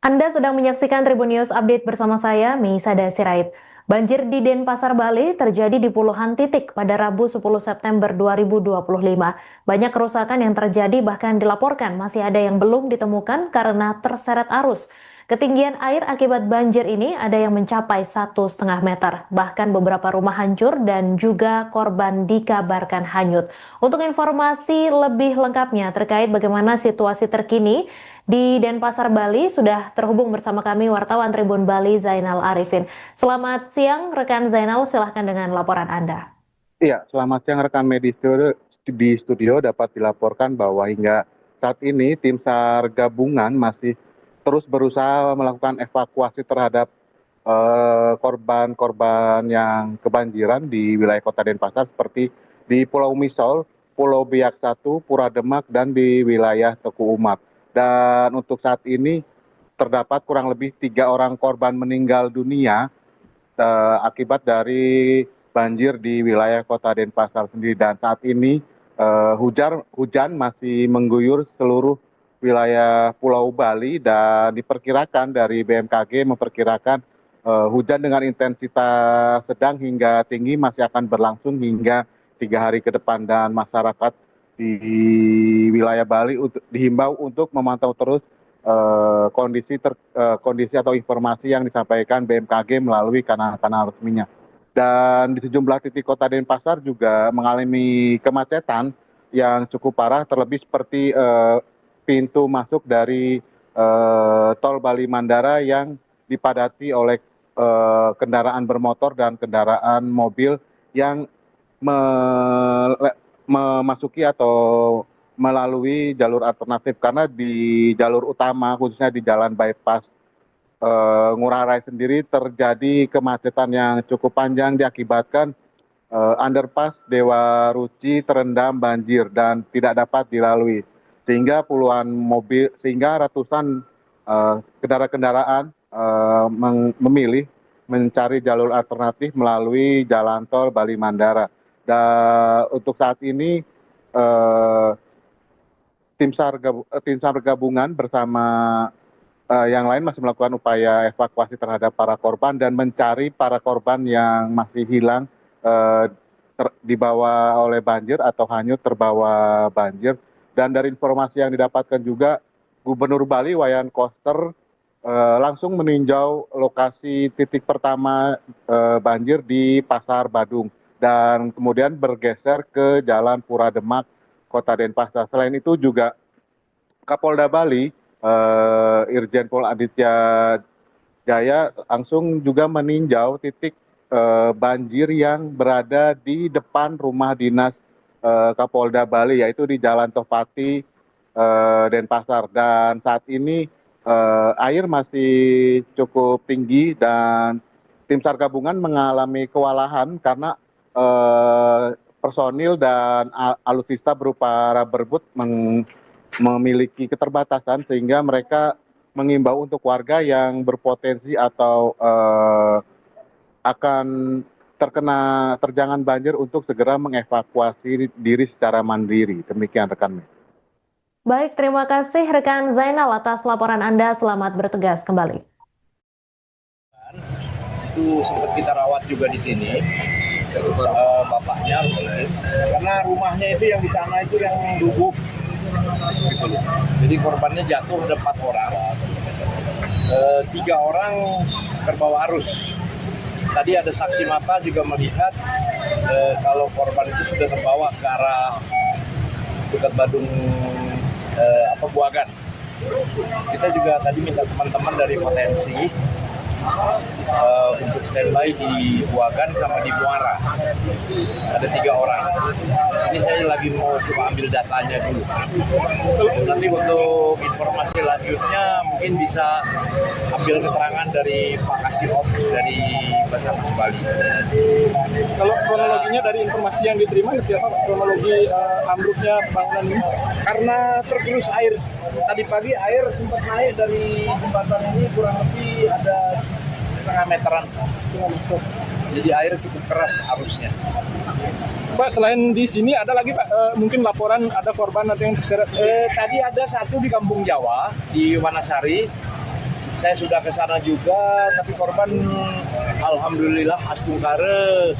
Anda sedang menyaksikan Tribun News Update bersama saya, Meisada Sirait. Banjir di Denpasar, Bali terjadi di puluhan titik pada Rabu 10 September 2025. Banyak kerusakan yang terjadi bahkan dilaporkan masih ada yang belum ditemukan karena terseret arus. Ketinggian air akibat banjir ini ada yang mencapai 1,5 meter. Bahkan beberapa rumah hancur dan juga korban dikabarkan hanyut. Untuk informasi lebih lengkapnya terkait bagaimana situasi terkini di Denpasar, Bali, sudah terhubung bersama kami wartawan Tribun Bali Zainal Arifin. Selamat siang rekan Zainal, silahkan dengan laporan Anda. Iya, selamat siang rekan media di studio dapat dilaporkan bahwa hingga saat ini tim SAR gabungan masih terus berusaha melakukan evakuasi terhadap korban-korban yang kebanjiran di wilayah Kota Denpasar seperti di Pulau Misol, Pulau Biak 1, Pura Demak, dan di wilayah Teku Umar. Dan untuk saat ini terdapat kurang lebih 3 orang korban meninggal dunia akibat dari banjir di wilayah Kota Denpasar sendiri. Dan saat ini hujan masih mengguyur seluruh wilayah Pulau Bali dan diperkirakan dari BMKG memperkirakan hujan dengan intensitas sedang hingga tinggi masih akan berlangsung hingga 3 hari ke depan, dan masyarakat di wilayah Bali dihimbau untuk memantau terus kondisi atau informasi yang disampaikan BMKG melalui kanal-kanal resminya. Dan di sejumlah titik Kota Denpasar juga mengalami kemacetan yang cukup parah, terlebih seperti pintu masuk dari tol Bali Mandara yang dipadati oleh kendaraan bermotor dan kendaraan mobil yang memasuki atau melalui jalur alternatif, karena di jalur utama khususnya di jalan bypass Ngurah Rai sendiri terjadi kemacetan yang cukup panjang diakibatkan underpass Dewa Ruci terendam banjir dan tidak dapat dilalui, sehingga ratusan kendaraan memilih mencari jalur alternatif melalui jalan tol Bali Mandara. Dan untuk saat ini tim SAR gabungan bersama yang lain masih melakukan upaya evakuasi terhadap para korban dan mencari para korban yang masih hilang dibawa oleh banjir atau hanyut terbawa banjir. Dan dari informasi yang didapatkan juga, Gubernur Bali Wayan Koster langsung meninjau lokasi titik pertama banjir di Pasar Badung dan kemudian bergeser ke Jalan Pura Demak, Kota Denpasar. Selain itu juga Kapolda Bali Irjen Pol Aditya Jaya langsung juga meninjau titik banjir yang berada di depan rumah dinas Kapolda Bali, yaitu di Jalan Topati Denpasar. Dan saat ini air masih cukup tinggi dan tim SAR gabungan mengalami kewalahan karena personil dan alutsista berupa rubber boot memiliki keterbatasan, sehingga mereka mengimbau untuk warga yang berpotensi atau akan terjangan banjir untuk segera mengevakuasi diri secara mandiri. Demikian rekan. Baik, terima kasih rekan Zainal atas laporan Anda. Selamat bertugas kembali. Itu sempat kita rawat juga di sini, bapaknya, karena rumahnya itu yang di sana itu yang rubuh. Gitu. Jadi korbannya jatuh ada 4 orang, 3 orang terbawa arus. Tadi ada saksi mata juga melihat kalau korban itu sudah terbawa ke arah dekat Badung Buagan. Kita juga tadi minta teman-teman dari Potensi untuk standby di Buagan sama di Muara. Ada 3 orang. Ini saya lagi mau coba ambil datanya dulu. Nanti untuk informasi lanjutnya mungkin bisa ambil keterangan dari Pak Kasihop dari Basarnas Bali. Kalau kronologinya dari informasi yang diterima, seperti apa kronologi ambruknya bangunan ini? Karena tergerus air. Tadi pagi air sempat naik dari jembatan ini kurang lebih ada 1,5 meteran. Jadi air cukup keras arusnya. Pak, selain di sini ada lagi Pak, mungkin laporan ada korban atau yang terseret? Tadi ada 1 di Kampung Jawa, di Wanasari. Di Saya sudah ke sana juga, tapi korban alhamdulillah astungkare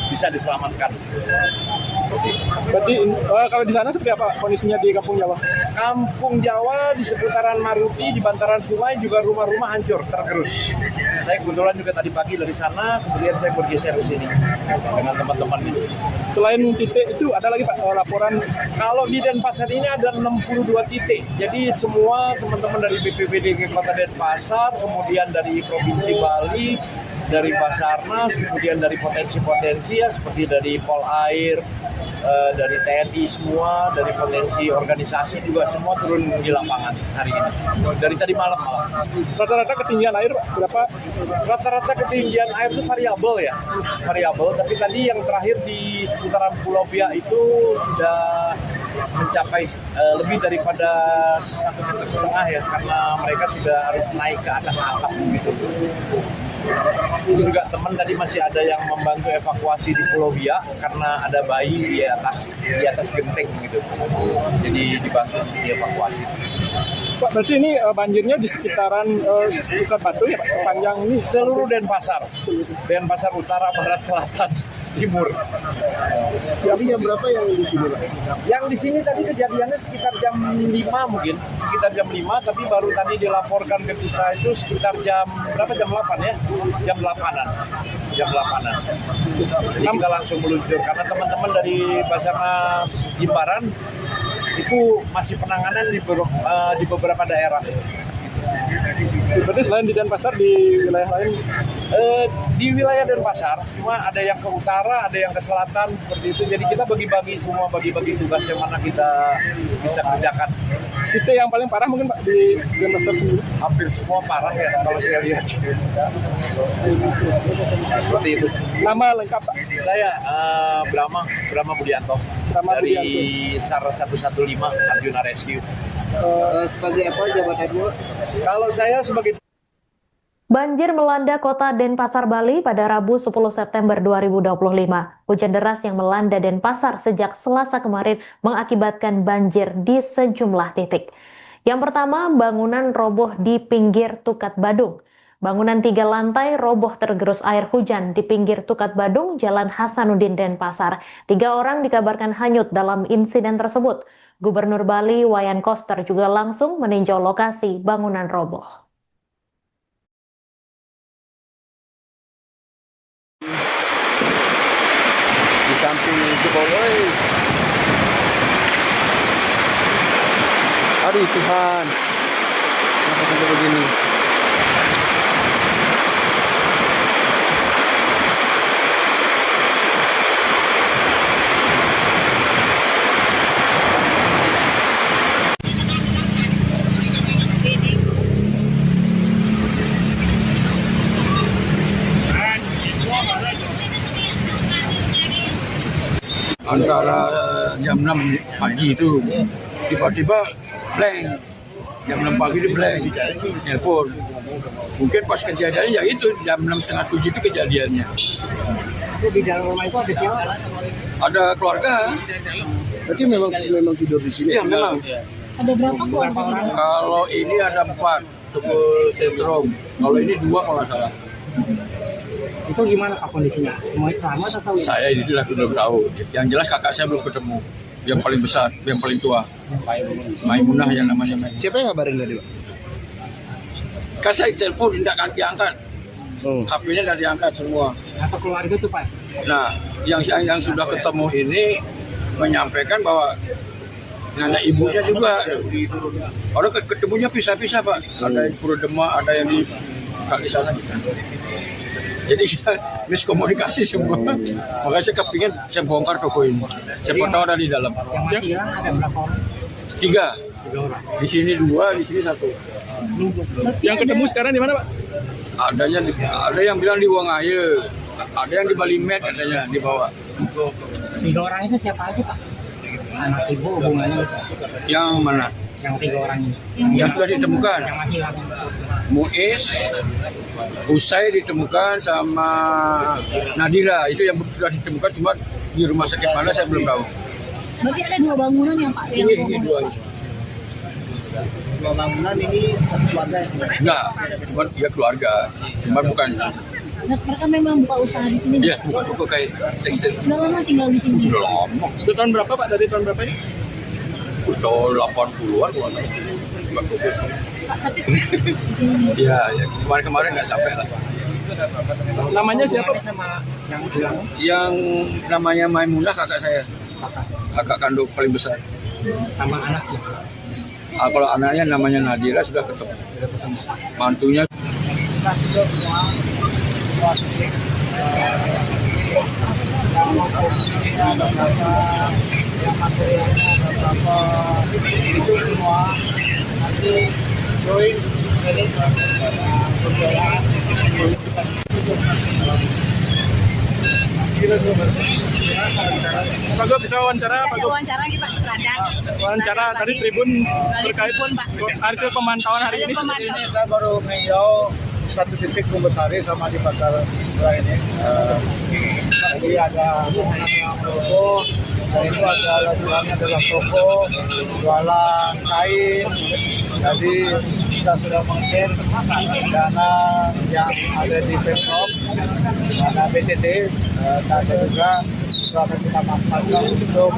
bisa diselamatkan. Berarti kalau di sana seperti apa kondisinya di Kampung Jawa? Kampung Jawa di seputaran Maruti, di bantaran sungai juga rumah-rumah hancur, tergerus. Saya kebetulan juga tadi pagi dari sana, kemudian saya bergeser ke sini dengan teman-teman itu. Selain titik itu ada lagi Pak laporan? Kalau di Denpasar ini ada 62 titik. Jadi semua teman-teman dari BPBD Kota Denpasar, kemudian dari Provinsi Bali, dari Basarnas, kemudian dari potensi-potensi ya seperti dari Polair, dari TNI semua, dari potensi organisasi juga semua turun di lapangan hari ini. Dari tadi malam malah. Rata-rata ketinggian air Pak berapa? Rata-rata ketinggian air itu variabel ya, variabel. Tapi tadi yang terakhir di seputaran Pulau Biak itu sudah mencapai lebih daripada 1,5 meter ya, karena mereka sudah harus naik ke atas atap gitu. Juga teman tadi masih ada yang membantu evakuasi di Pulau Biak karena ada bayi di atas genteng gitu. Jadi dibantu dievakuasi. Pak, berarti ini banjirnya di sekitaran Tukat Batu ya Pak, sepanjang ini? Seluruh Denpasar. Denpasar Utara, Barat, Selatan, Timur. Jadi jam berapa yang di sini, Pak? Yang di sini tadi kejadiannya sekitar jam 5 mungkin, sekitar jam 5, tapi baru tadi dilaporkan ke kita itu sekitar jam berapa? Jam 8 ya? Jam 8-an. Jam 8-an. Jadi kita langsung meluncur karena teman-teman dari Basarnas Jimbaran itu masih penanganan di beberapa daerah. Berarti selain di Denpasar di wilayah lain? Di wilayah Denpasar, cuma ada yang ke utara, ada yang ke selatan seperti itu. Jadi kita bagi-bagi semua, bagi-bagi tugas yang mana kita bisa kerjakan. Titik yang paling parah mungkin Pak di Denpasar sendiri? Hampir semua parah ya kalau saya lihat. Seperti itu. Nama lengkap Pak? Saya Brahma Budianto dari SAR 115 Arjuna Rescue. Sebagai apa jabatannya? Kalau saya sebagai Banjir melanda kota Denpasar, Bali pada Rabu 10 September 2025. Hujan deras yang melanda Denpasar sejak Selasa kemarin mengakibatkan banjir di sejumlah titik. Yang pertama, bangunan roboh di pinggir Tukat Badung. Bangunan 3 lantai roboh tergerus air hujan di pinggir Tukat Badung, Jalan Hasanuddin, Denpasar. 3 orang dikabarkan hanyut dalam insiden tersebut. Gubernur Bali Wayan Koster juga langsung meninjau lokasi bangunan roboh. Di samping jebol, aduh Tuhan, kenapa sampai begini? Antara jam 6 pagi itu tiba-tiba blank, jam 6 pagi itu blank, nelpon. Mungkin pas kejadiannya ya itu jam 6:30-7 itu kejadiannya. Itu di dalam rumah itu ada siapa? Ada keluarga. Berarti memang tidur di sini. Iya memang. Ada berapa keluarga? Kalau ini ada 4 tubuh sentrum. Kalau ini 2 kalau nggak salah. Itu gimana Pak kondisinya? Semuanya selamat atau? Saya ini belum tahu. Yang jelas kakak saya belum ketemu. Yang paling besar, yang paling tua. Maimunah yang namanya Maimunah. Siapa yang ngabarin tadi, Pak? Kan saya telepon tidak diangkat. HP-nya tidak diangkat semua. Atau keluarga tuh, Pak? Nah, yang sudah ketemu ini menyampaikan bahwa nenek ibunya juga. Orang ketemunya pisah-pisah, Pak. Ada yang Pura Demak, ada yang di kaki sana. Jadi kita miskomunikasi semua. Makanya saya kepingin saya bongkar toko ini. Siapa tahu ada di dalam. Yang mati ya, ada berapa orang? 3. 3 orang. Di sini 2, di sini 1. Yang ketemu sekarang di mana Pak? Ada yang bilang di Wangaya, ada yang di Balimet katanya di bawah. 3 orang itu siapa aja, Pak? Anak ibu hubungannya? Yang mana? Yang 3 orang ini. Yang sudah ditemukan. Yang masih hilang. Muiz, Usai ditemukan sama Nadira, itu yang sudah ditemukan, cuma di rumah sakit mana saya belum tahu. Berarti ada 2 bangunan yang Pak? Ini 2. Dua bangunan ini satu keluarga. Enggak, cuma ya keluarga, cuma bukan. Mereka memang buka usaha di sini. Iya, bukan kayak tekstil. Sudah lama tinggal di sini. Sudah lama. Sudah tahun berapa Pak? Dari tahun berapa ini? Tahun 80-an. Iya, ya, kemarin-kemarin nggak sampai lah. Namanya siapa? Yang namanya Maimunah kakak saya, kakak kandung paling besar. Sama anaknya. Kalau anaknya namanya Nadira sudah ketemu. Mantunya Pak Go bisa wawancara Pak Go? Wawancara lagi Pak, radar. Wawancara tadi Tribun terkait Pak. hasil pemantauan hari ini. Ini saya baru meninjau satu titik Kumbesari sama di pasar murah ini. Jadi ada toko, dan itu ada jualannya adalah toko, jualan kain. Jadi kita sudah mengecek dana yang ada di Pemprov, dana BTT, dan ada juga akan kita manfaatkan untuk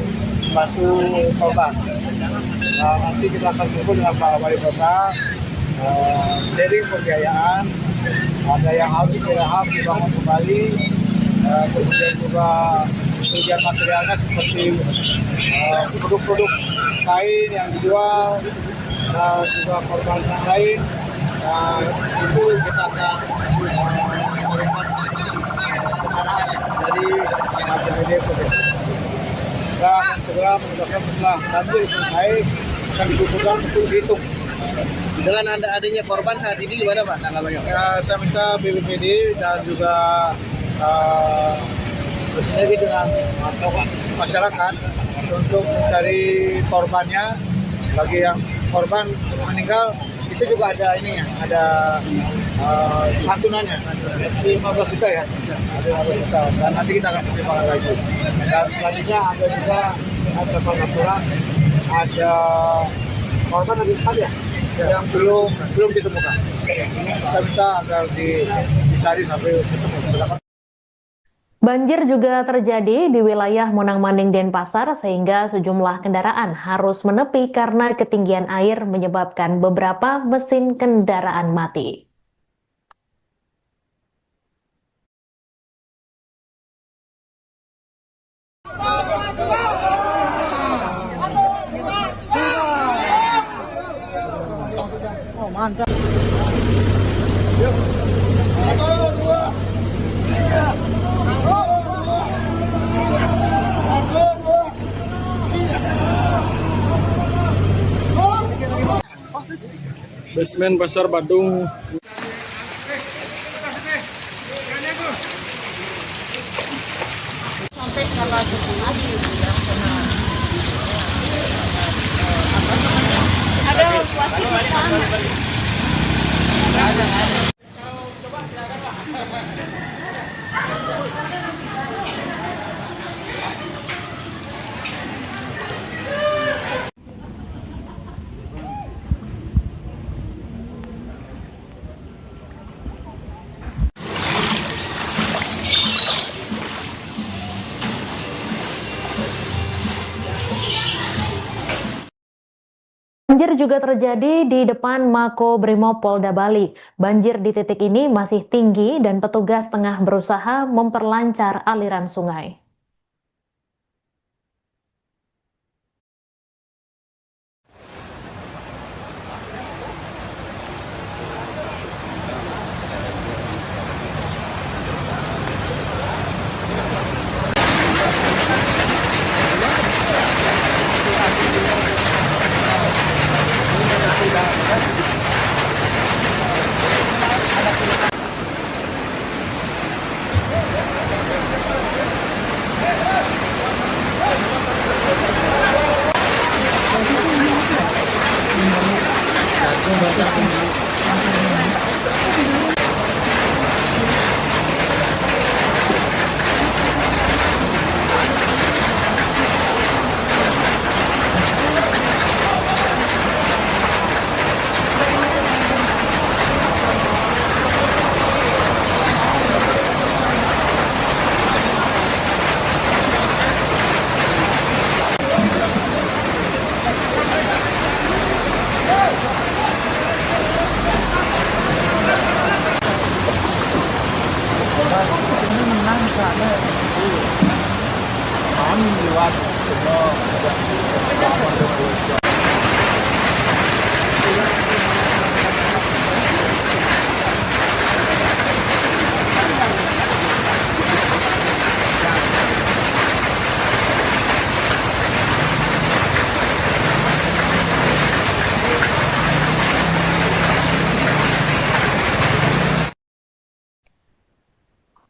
membantu korban. Nah, nanti kita akan kumpul dengan Pak Wali Kota, sharing pembiayaan, ada yang harus dibangun kembali, kemudian juga kerugian materialnya seperti produk-produk kain yang dijual, dan juga korban yang lain. Itu kita akan memberikan keterangan dari APBD Provinsi. Kita akan segera menugaskan setelah banjir selesai akan dikumpulkan untuk dihitung. Dengan adanya korban saat ini gimana Pak tanggapannya? Ya, saya minta BPBD dan juga bersinergi dengan masyarakat untuk mencari korbannya. Bagi yang korban meninggal itu juga ada ininya, ada santunannya 15 juta ya, ada 15 juta, dan nanti kita akan pertimbangkan lagi. Dan selanjutnya ada juga ada laporan, ada korban lagi sekali ya yang belum ditemukan. Saya minta agar dicari sampai ketemu. Banjir juga terjadi di wilayah Monang-Manding Denpasar sehingga sejumlah kendaraan harus menepi karena ketinggian air menyebabkan beberapa mesin kendaraan mati. Basement Pasar Badung. Banjir juga terjadi di depan Mako Brimob Polda Bali. Banjir di titik ini masih tinggi dan petugas tengah berusaha memperlancar aliran sungai.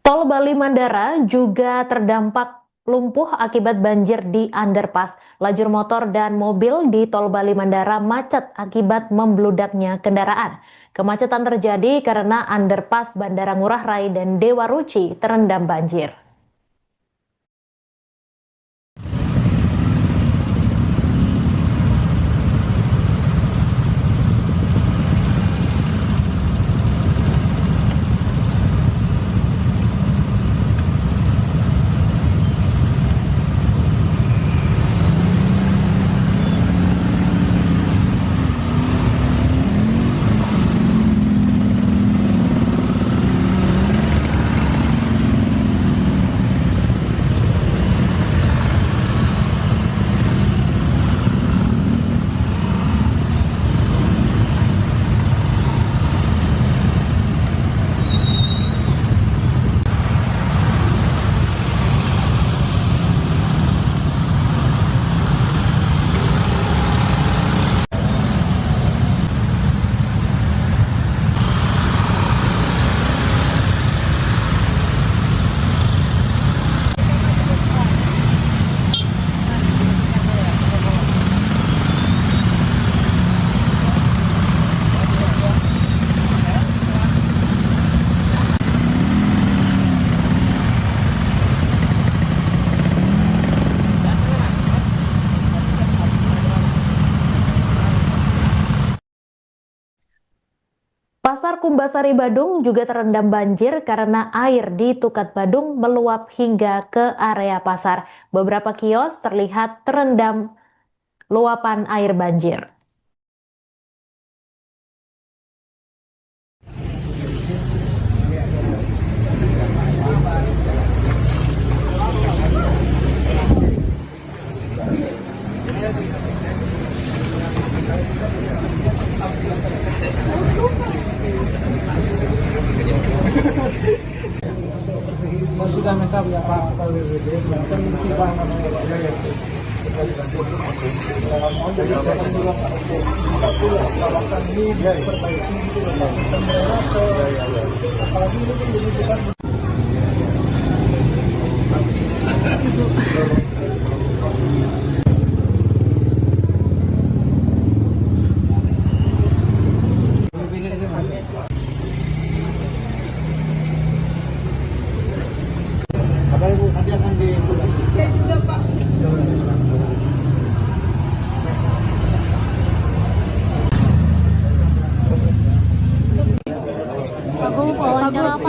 Tol Bali Mandara juga terdampak lumpuh akibat banjir di underpass. Lajur motor dan mobil di Tol Bali Mandara macet akibat membludaknya kendaraan. Kemacetan terjadi karena underpass Bandara Ngurah Rai dan Dewa Ruci terendam banjir. Pasar Kumbasari Badung juga terendam banjir karena air di Tukat Badung meluap hingga ke area pasar. Beberapa kios terlihat terendam luapan air banjir. Sudah minta Pak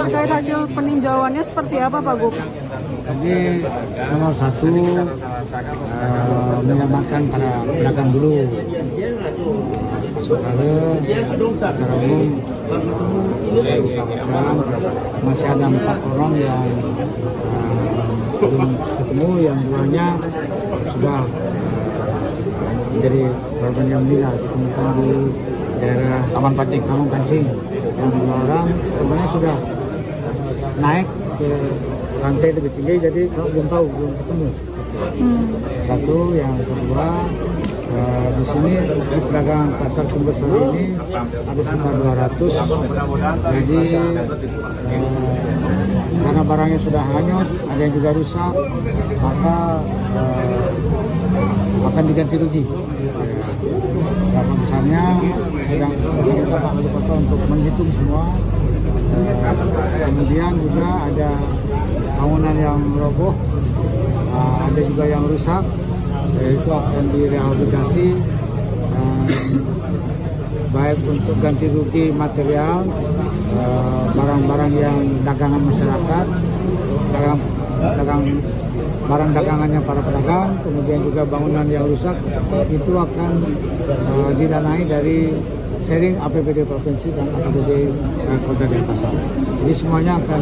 terkait hasil peninjauannya seperti apa Pak Gub? Jadi nomor satu menyelamatkan para pedagang dulu. Secara umum saya selamatkan. Masih ada 4 orang yang belum ketemu, yang duanya sudah menjadi korban yang meninggal ditemukan di daerah Taman Pancing. Yang 2 orang sebenarnya sudah naik ke lantai lebih tinggi, jadi belum ketemu. Satu, yang kedua di sini di pedagang pasar Kumbasari ini ada sekitar 200. Jadi karena barangnya sudah hanyut, ada yang juga rusak, maka akan diganti rugi. Berapa besarnya sedang kita Pak Wali Kota untuk menghitung semua. Kemudian juga ada bangunan yang roboh, ada juga yang rusak, itu akan direhabilitasi, baik untuk ganti rugi material, barang-barang yang dagangan masyarakat, dagang barang dagangannya para pedagang, kemudian juga bangunan yang rusak itu akan didanai dari sharing APBD provinsi dan APBD Kota Denpasar. Jadi semuanya akan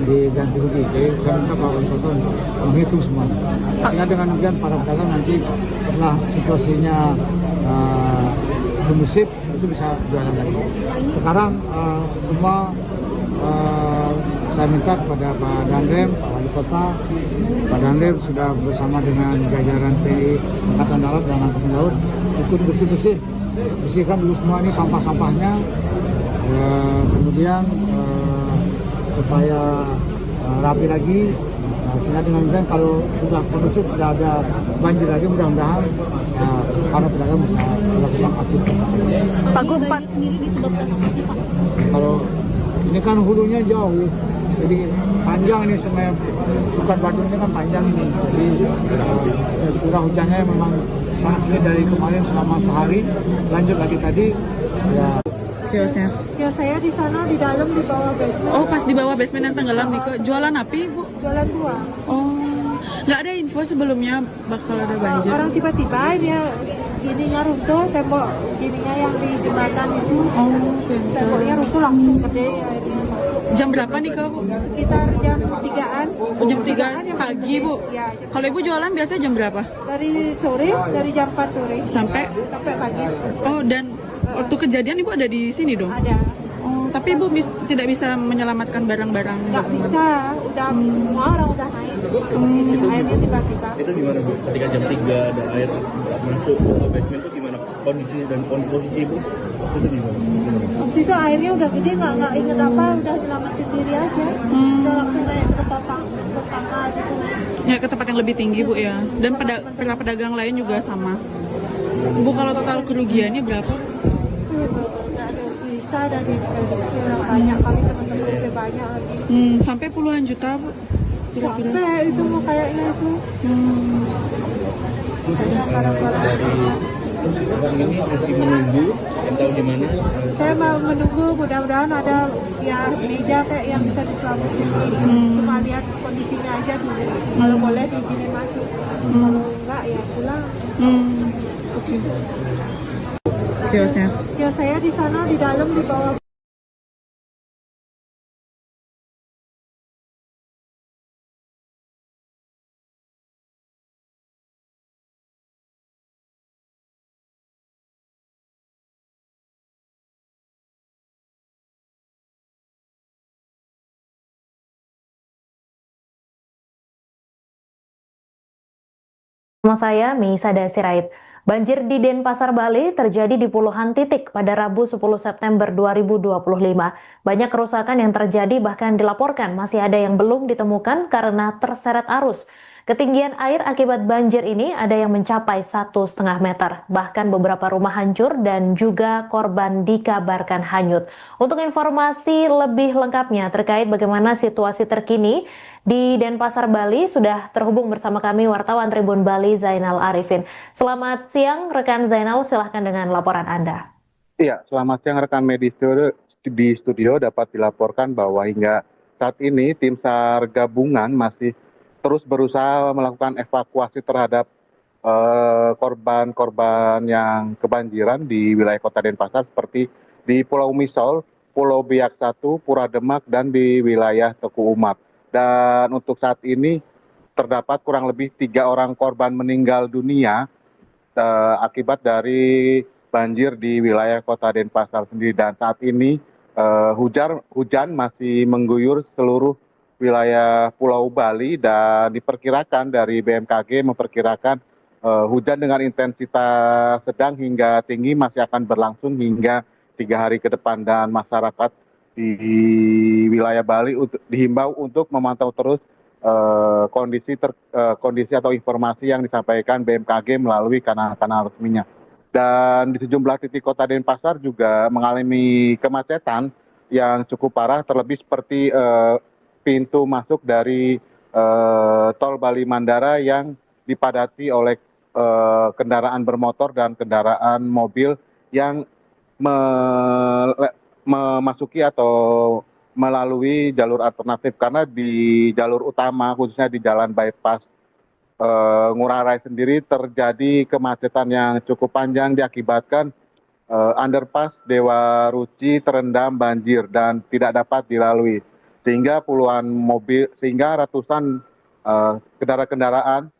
diganti rugi. Jadi saya minta Pak Wali Kota untuk menghitung semua. Sehingga dengan demikian para pedagang nanti setelah situasinya kondusif itu bisa jualan lagi. Sekarang semua saya minta kepada Pak Dandrem, Pak Wali Kota, Pak Dandrem sudah bersama dengan jajaran TNI Angkatan Darat dan Angkatan Laut ikut bersihkan dulu semua ini sampah-sampahnya, kemudian supaya rapi lagi. Sehingga dengan kalau sudah kondusif tidak ada banjir lagi, mudah-mudahan para pedagang bisa melakukan aktivitas. Pak Gu, Pak, Sendiri disebabkan apa sih Pak? Kalau ini kan hulunya jauh, jadi panjang ini sungai, bukan batunya kan panjang ini. Jadi curah hujannya memang sangat tinggi dari kemarin selama sehari, lanjut lagi tadi. Ya. kiosnya. Ya saya di sana di dalam di bawah basement. Oh, pas di bawah basement yang tenggelam nih, kok jualan api, Bu? Jualan buah. Oh, nggak ada info sebelumnya bakal ada banjir? Orang tiba-tiba dia gininya runtuh, tembok gininya yang di jembatan itu. Oh, Temboknya runtuh langsung gede airnya. Jam berapa nih, Kak, Bu? Sekitar jam 3-an. Oh, jam 3 pagi, Bu? Ya, Kalau Ibu jualan biasanya jam berapa? dari sore, dari jam 4 sore Sampai? pagi. Oh, dan waktu kejadian Ibu ada di sini dong? Ada. Oh, tapi Ibu tidak bisa menyelamatkan barang-barang? Nggak bisa, udah semua orang udah naik. Airnya tiba-tiba. Itu gimana Bu? Ketika jam 3 ada air masuk ke basement itu gimana? Kondisi dan posisi Ibu itu gimana? Waktu itu airnya udah gede, nggak inget apa, udah nyelamatin diri aja. Udah langsung naik ke tangga gitu. Ya, ke tempat yang lebih tinggi, Bu, ya. Dan para pedagang lain juga sama. Bu, kalau total kerugiannya berapa? Nggak ada bisa dari prediksi orang banyak kali, teman-teman lebih banyak lagi. Sampai puluhan juta, Bu? Kira-kira? Sampai itu mau kayaknya itu. Ada barang-barang. Orang ini masih menunggu atau gimana? Saya mau menunggu, mudah-mudahan ada ya meja kayak yang bisa diselamatin. Cuma lihat kondisinya aja dulu. Kalau boleh diizinin masuk. Kalau enggak ya pulang. Oke. Kiosnya? Ya saya di sana di dalam di bawah. Sama saya, Meisada Sirait. Banjir di Denpasar, Bali terjadi di puluhan titik pada Rabu 10 September 2025. Banyak kerusakan yang terjadi bahkan dilaporkan masih ada yang belum ditemukan karena terseret arus. Ketinggian air akibat banjir ini ada yang mencapai 1,5 meter. Bahkan beberapa rumah hancur dan juga korban dikabarkan hanyut. Untuk informasi lebih lengkapnya terkait bagaimana situasi terkini di Denpasar, Bali, sudah terhubung bersama kami wartawan Tribun Bali Zainal Arifin. Selamat siang rekan Zainal, silahkan dengan laporan Anda. Iya, selamat siang rekan media di studio dapat dilaporkan bahwa hingga saat ini tim SAR gabungan masih terus berusaha melakukan evakuasi terhadap korban-korban yang kebanjiran di wilayah Kota Denpasar seperti di Pulau Misol, Pulau Biak 1, Pura Demak, dan di wilayah Teku Umap. Dan untuk saat ini terdapat kurang lebih 3 orang korban meninggal dunia akibat dari banjir di wilayah Kota Denpasar sendiri. Dan saat ini hujan masih mengguyur seluruh wilayah Pulau Bali dan diperkirakan dari BMKG memperkirakan hujan dengan intensitas sedang hingga tinggi masih akan berlangsung hingga 3 hari ke depan, dan masyarakat di wilayah Bali dihimbau untuk memantau terus kondisi atau informasi yang disampaikan BMKG melalui kanal-kanal resminya. Dan di sejumlah titik Kota Denpasar juga mengalami kemacetan yang cukup parah, terlebih seperti pintu masuk dari tol Bali Mandara yang dipadati oleh kendaraan bermotor dan kendaraan mobil yang memasuki atau melalui jalur alternatif, karena di jalur utama khususnya di jalan bypass Ngurah Rai sendiri terjadi kemacetan yang cukup panjang diakibatkan underpass Dewa Ruci terendam banjir dan tidak dapat dilalui, sehingga ratusan kendaraan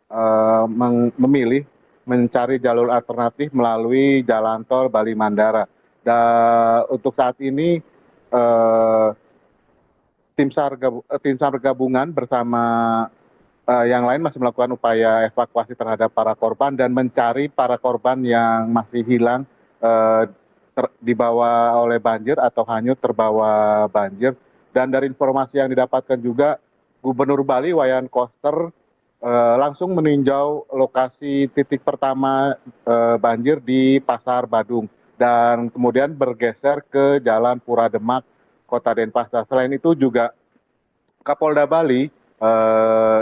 memilih mencari jalur alternatif melalui jalan tol Bali Mandara. Dan untuk saat ini tim SAR gabungan bersama yang lain masih melakukan upaya evakuasi terhadap para korban dan mencari para korban yang masih hilang dibawa oleh banjir atau hanyut terbawa banjir. Dan dari informasi yang didapatkan juga, Gubernur Bali Wayan Koster langsung meninjau lokasi titik pertama banjir di Pasar Badung dan kemudian bergeser ke Jalan Pura Demak, Kota Denpasar. Selain itu juga Kapolda Bali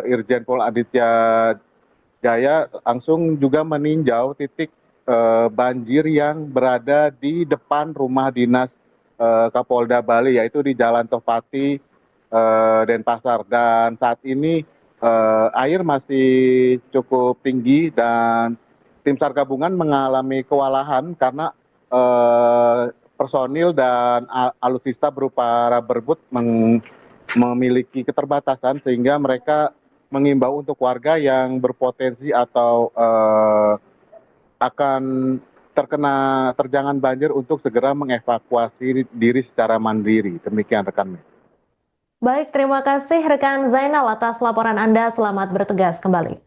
Irjen Pol Aditya Jaya langsung juga meninjau titik banjir yang berada di depan rumah dinas Kapolda Bali, yaitu di Jalan Topati Denpasar. Dan saat ini air masih cukup tinggi dan tim SAR gabungan mengalami kewalahan karena personil dan alutsista berupa rubber boot memiliki keterbatasan, sehingga mereka mengimbau untuk warga yang berpotensi atau akan terkena terjangan banjir untuk segera mengevakuasi diri secara mandiri. Demikian rekan. Baik, terima kasih rekan Zainal atas laporan Anda. Selamat bertugas kembali.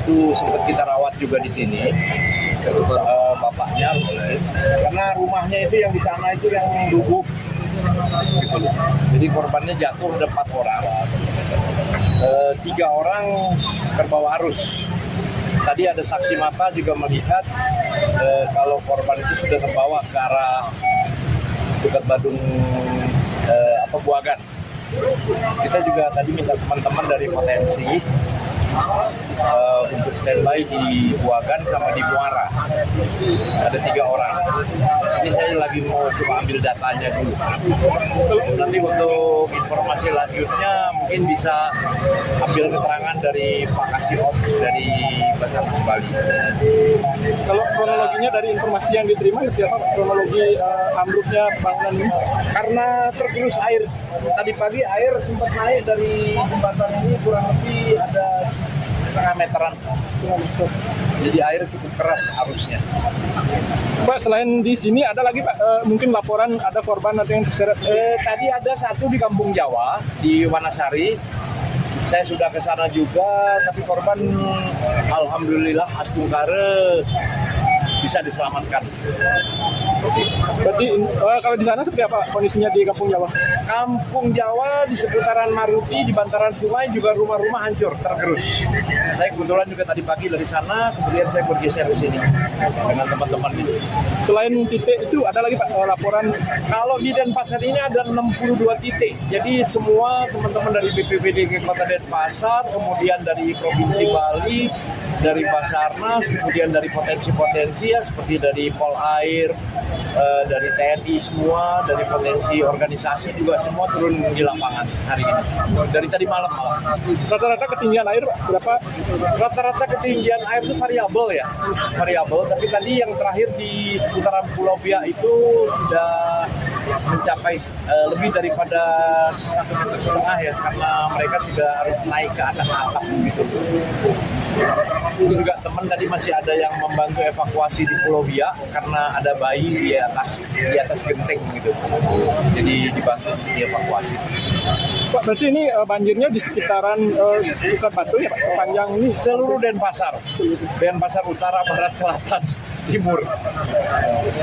Itu sempat kita rawat juga di sini, bapaknya, karena rumahnya itu yang di sana itu yang rubuh. Gitu. Jadi korbannya jatuh ada 4 orang, 3 orang terbawa arus. Tadi ada saksi mata juga melihat kalau korban itu sudah terbawa ke arah dekat Badung Buagan. Kita juga tadi minta teman-teman dari Potensi untuk standby di Buagan sama di Muara. Ada 3 orang. Ini saya lagi mau coba ambil datanya dulu. Nanti untuk informasi lanjutnya mungkin bisa ambil keterangan dari Pak Kasiop dari Basarnas Bali. Kalau kronologinya dari informasi yang diterima, seperti apa kronologi ambruknya bangunan ini? Karena tergerus air. Tadi pagi air sempat naik dari jembatan ini kurang lebih ada setengah meteran. Jadi air cukup keras arusnya. Pak, selain di sini ada lagi Pak, mungkin laporan ada korban atau yang terseret? Tadi ada 1 di Kampung Jawa, di Wanasari. Saya sudah ke sana juga, tapi korban alhamdulillah Astungkare bisa diselamatkan. Berarti kalau di sana seperti apa kondisinya di Kampung Jawa? Kampung Jawa di seputaran Maruti, di bantaran sungai juga rumah-rumah hancur, tergerus. Saya kebetulan juga tadi pagi dari sana, kemudian saya bergeser ke sini dengan teman-teman ini. Selain titik itu ada lagi Pak laporan? Kalau di Denpasar ini ada 62 titik. Jadi semua teman-teman dari BPBD Kota Denpasar, kemudian dari Provinsi Bali, dari Basarnas, kemudian dari potensi-potensi ya seperti dari Polair, dari TNI semua, dari potensi organisasi juga semua turun di lapangan hari ini. Dari tadi malam. Rata-rata ketinggian air berapa? Rata-rata ketinggian air itu variabel ya, variabel. Tapi tadi yang terakhir di seputaran Pulau Biak itu sudah mencapai lebih daripada 1,5 meter ya, karena mereka sudah harus naik ke atas atap gitu. Juga teman tadi masih ada yang membantu evakuasi di Pulau Biak karena ada bayi di atas genteng gitu. Jadi dibantu dievakuasi. Pak, berarti ini banjirnya di sekitaran Bukat Batu ya Pak, sepanjang ini? Seluruh Denpasar. Denpasar Utara, Barat, Selatan, Timur.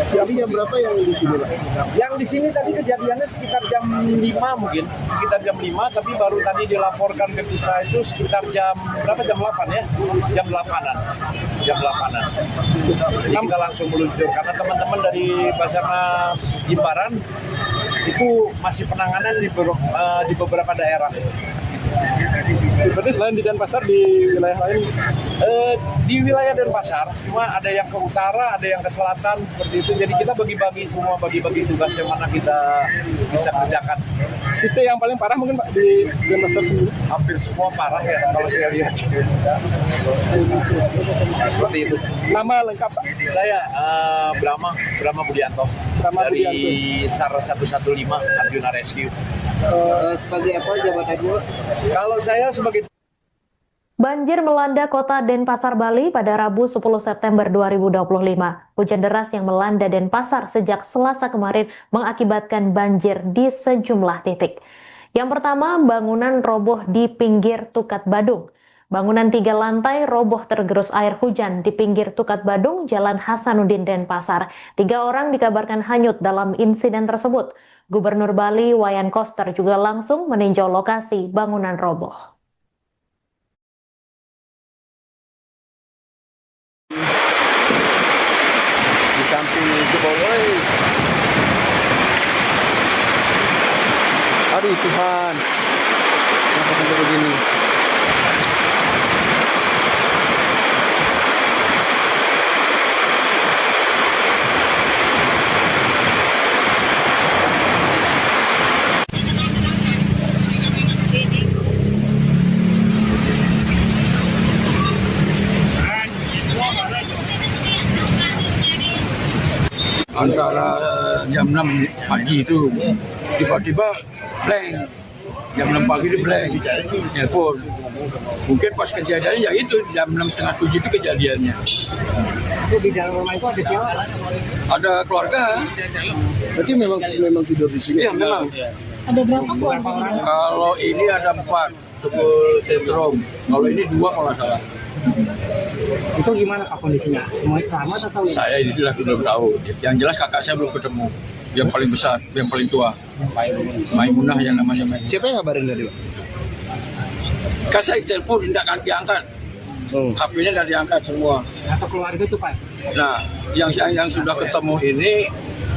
Tadi jam berapa yang di sini Pak? Yang di sini tadi kejadiannya sekitar jam 5 mungkin, sekitar jam 5, tapi baru tadi dilaporkan ke kita itu sekitar jam berapa? Jam 8 ya? Jam 8-an. Jadi kita langsung meluncur karena teman-teman dari Basarnas Jimbaran itu masih penanganan di beberapa daerah. Berarti selain di Denpasar di wilayah lain? Di wilayah Denpasar, cuma ada yang ke utara, ada yang ke selatan, seperti itu. Jadi kita bagi-bagi semua, bagi-bagi tugas yang mana kita bisa kerjakan. Titik yang paling parah mungkin Pak di Denpasar sendiri? Hampir semua parah ya kalau saya lihat. Seperti itu. Nama lengkap Pak? Saya Brahma Budianto dari SAR 115 Arjuna Rescue. Sebagai apa jabatannya? Kalau saya sebagai Banjir melanda kota Denpasar, Bali pada Rabu 10 September 2025. Hujan deras yang melanda Denpasar sejak Selasa kemarin mengakibatkan banjir di sejumlah titik. Yang pertama, bangunan roboh di pinggir Tukat Badung. Bangunan 3 lantai roboh tergerus air hujan di pinggir Tukat Badung, Jalan Hasanuddin, Denpasar. 3 orang dikabarkan hanyut dalam insiden tersebut. Gubernur Bali, Wayan Koster, juga langsung meninjau lokasi bangunan roboh. di samping jebol, aduh Tuhan, kenapa sampai begini? Antara jam 6 pagi itu tiba-tiba blank, jam 6 pagi itu blank, telepon. Mungkin pas kejadiannya ya itu jam 6:30, 7 itu kejadiannya. Itu di dalam rumah itu ada siapa? Ada keluarga. Berarti memang tidur di sini? Iya memang. Ada berapa keluarga? Kalau ini ada 4 tubuh sentrum, kalau ini 2 kalau nggak salah. Itu gimana Pak kondisinya? Semuanya selamat atau? Saya ini belum tahu. Yang jelas kakak saya belum ketemu. Yang paling besar, yang paling tua. Maimunah yang namanya Maimunah. Siapa yang ngabarin tadi, Pak? Kan saya telepon tidak akan diangkat. HP-nya tidak diangkat semua. Atau keluarga itu Pak? Nah, yang sudah ketemu ini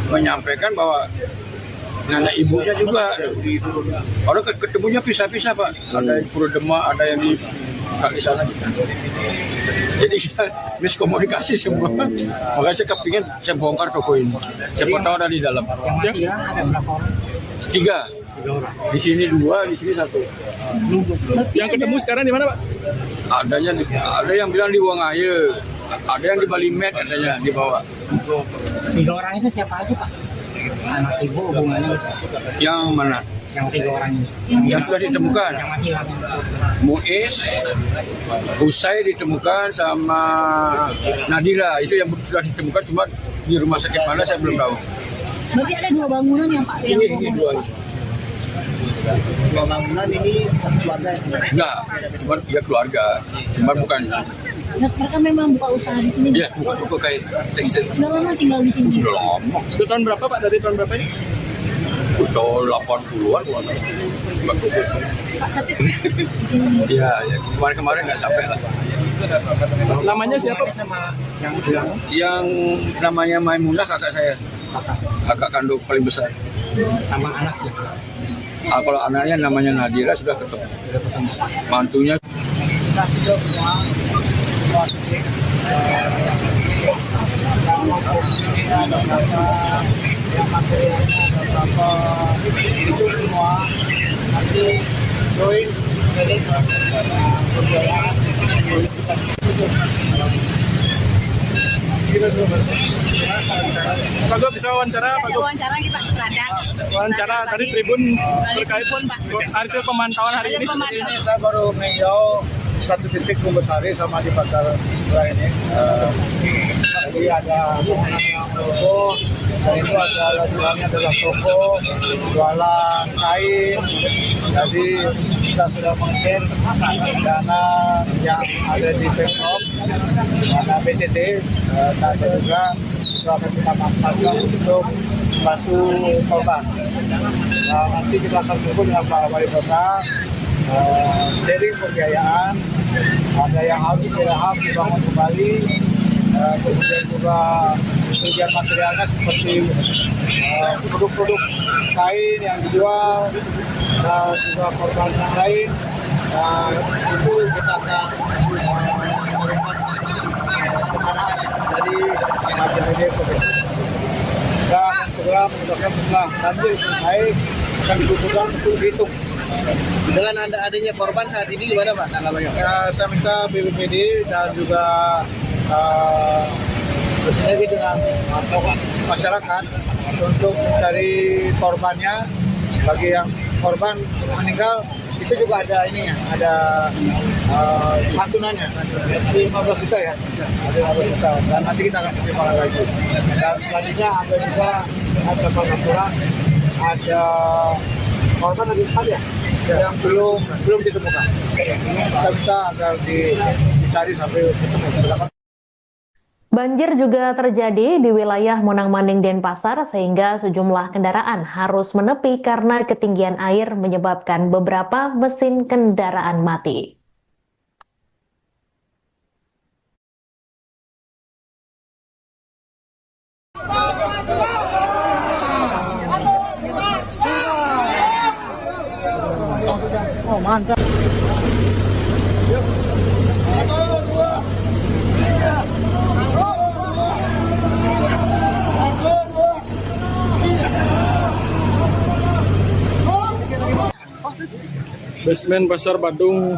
menyampaikan bahwa nenek ibunya juga. Orang ketemunya pisah-pisah Pak. Ada yang Purwodema, ada yang di sana. Jadi kita miskomunikasi semua. Makanya saya kepingin saya bongkar toko ini. Siapa tahu ada di dalam. Yang ada berapa orang? 3. Di sini 2, di sini 1. Yang ketemu sekarang di mana Pak? Ada yang bilang di Wangaya, ada yang di Balimet katanya di bawah. 3 orang itu siapa aja Pak? Anak ibu hubungannya? Yang mana? Yang 3 orang ini. Yang sudah ditemukan. Yang masih hilang. Muiz, Usai ditemukan sama Nadira, itu yang sudah ditemukan, cuma di rumah sakit mana saya belum tahu. Berarti ada 2 bangunan ya Pak? Ini 2. 2 bangunan ini satu keluarga? Enggak, cuma dia keluarga, cuma bukan. Nah, mereka memang buka usaha di sini? Iya, bukan toko kayak tekstil. Sudah lama tinggal di sini? Sudah lama. Sudah tahun berapa Pak? Dari tahun berapa ini? Udah 80-an kalau nggak salah. Tapi Iya, ya, kemarin nggak sampai lah. Namanya siapa? Yang namanya Maimunah kakak saya, kakak kandung paling besar. Sama anaknya? Kalau anaknya namanya Nadira sudah ketemu. Mantunya. Itu semua nanti join jadi perjalanan Pak Gop bisa wawancara Pak Gop? wawancara nih Pak Radar. Wawancara tadi Tribun terkait hasil pemantauan hari ini. Ini saya baru meninjau 1 titik Kumbesari sama di pasar murah ini. Jadi ada yang toko, dan itu ada jualannya adalah toko, jualan kain. Jadi kita sudah mengecek dana yang ada di Pemprov, dana BTT, dan juga itu akan kita manfaatkan untuk bantu korban. Nah, nanti kita akan tunggu dengan Pak Wali Kota, sharing pembiayaan, ada yang harus dibangun kembali, kemudian juga kerugian materialnya seperti produk-produk kain yang dijual dan juga korban yang lain itu kita akan penanganan dari APBD provinsi. Kita akan segera menuntaskan setelah banjir selesai akan dibutuhkan untuk dihitung. Dengan adanya korban saat ini gimana Pak tanggapannya? Saya minta BPBD dan juga bersinergi dengan masyarakat untuk mencari korbannya. Bagi yang korban meninggal itu juga ada ininya, ada santunannya. Ada 15 juta ya, ada 15 juta. Dan nanti kita akan pertimbangkan lagi. Dan selanjutnya ada juga ada pengaturan, ada korban lagi ya yang belum ditemukan. Saya minta agar dicari sampai ketemu. Banjir juga terjadi di wilayah Monang-Manding Denpasar sehingga sejumlah kendaraan harus menepi karena ketinggian air menyebabkan beberapa mesin kendaraan mati. Oh, mantap. Basement Pasar Badung.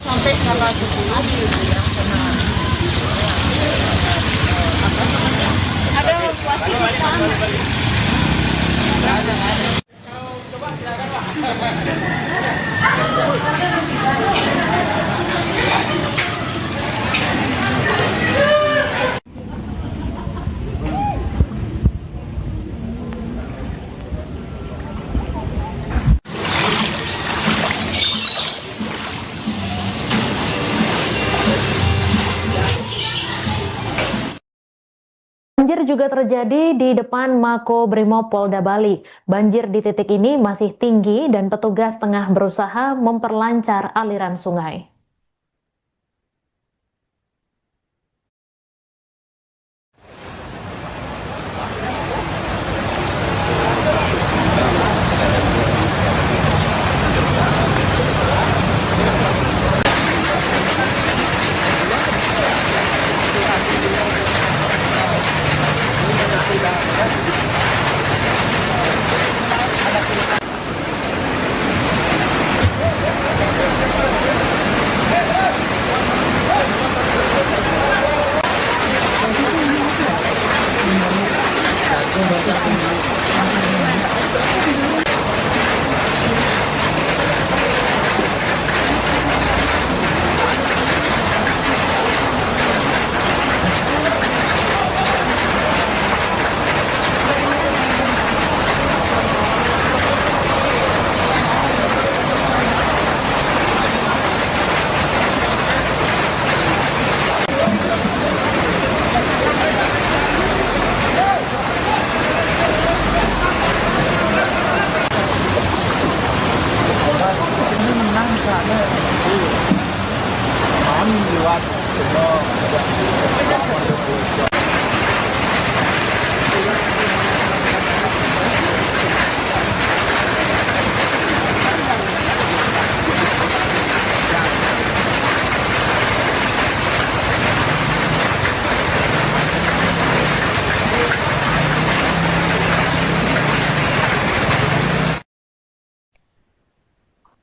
Sampai tanggal 10 ada Banjir juga terjadi di depan Mako Brimob Polda Bali. Banjir di titik ini masih tinggi dan petugas tengah berusaha memperlancar aliran sungai.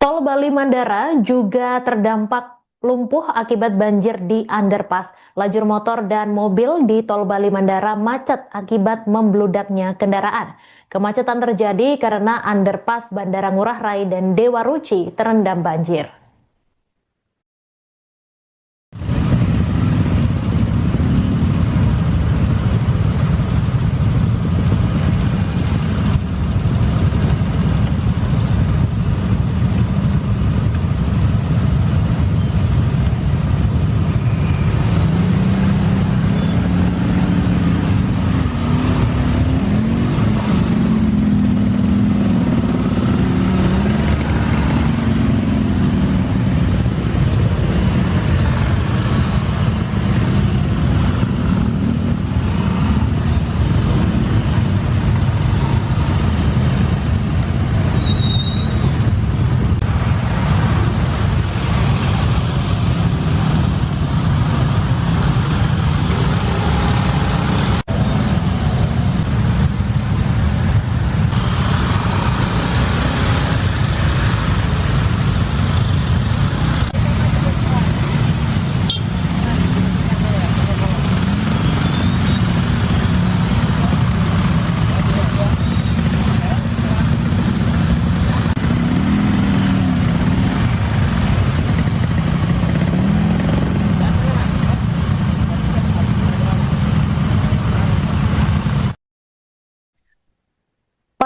Tol Bali Mandara juga terdampak lumpuh akibat banjir di underpass. Lajur motor dan mobil di Tol Bali Mandara macet akibat membludaknya kendaraan. Kemacetan terjadi karena underpass Bandara Ngurah Rai dan Dewa Ruci terendam banjir.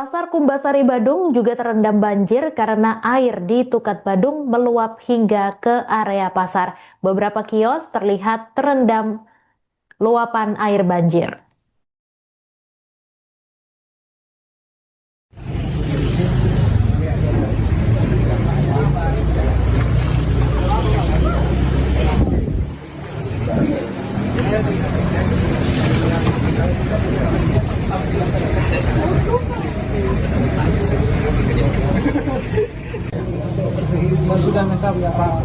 Pasar Kumbasari Badung juga terendam banjir karena air di Tukat Badung meluap hingga ke area pasar. Beberapa kios terlihat terendam luapan air banjir. Sudah minta Pak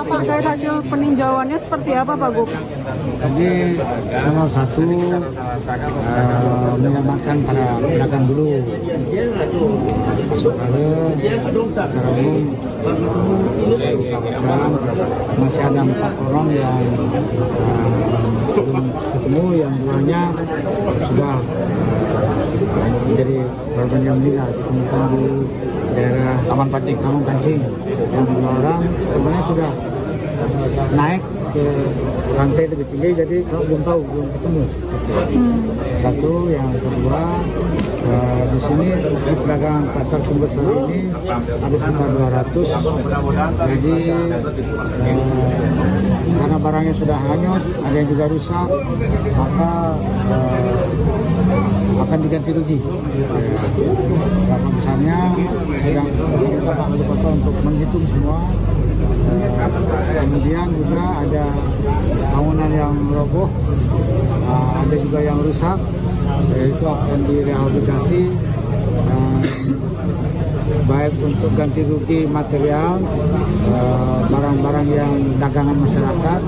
terkait hasil peninjauannya seperti apa Pak Gub? Jadi nomor 1 menyelamatkan para pedagang dulu. Secara umum masih ada 4 orang yang belum ketemu, yang duanya sudah menjadi korban yang meninggal ditemukan di daerah Taman Kancing. Yang 2 orang sebenarnya sudah naik ke lantai lebih tinggi, jadi kalau belum ketemu. Satu, yang kedua, di sini di pedagang pasar Kumbasari ini ada sekitar 200. Jadi karena barangnya sudah hanyut, ada yang juga rusak, maka akan diganti rugi. Berapa besarnya sedang Pak Wali Kota untuk menghitung semua. Kemudian juga ada bangunan yang roboh, ada juga yang rusak, itu akan direhabilitasi, baik untuk ganti rugi material, barang-barang yang dagangan masyarakat,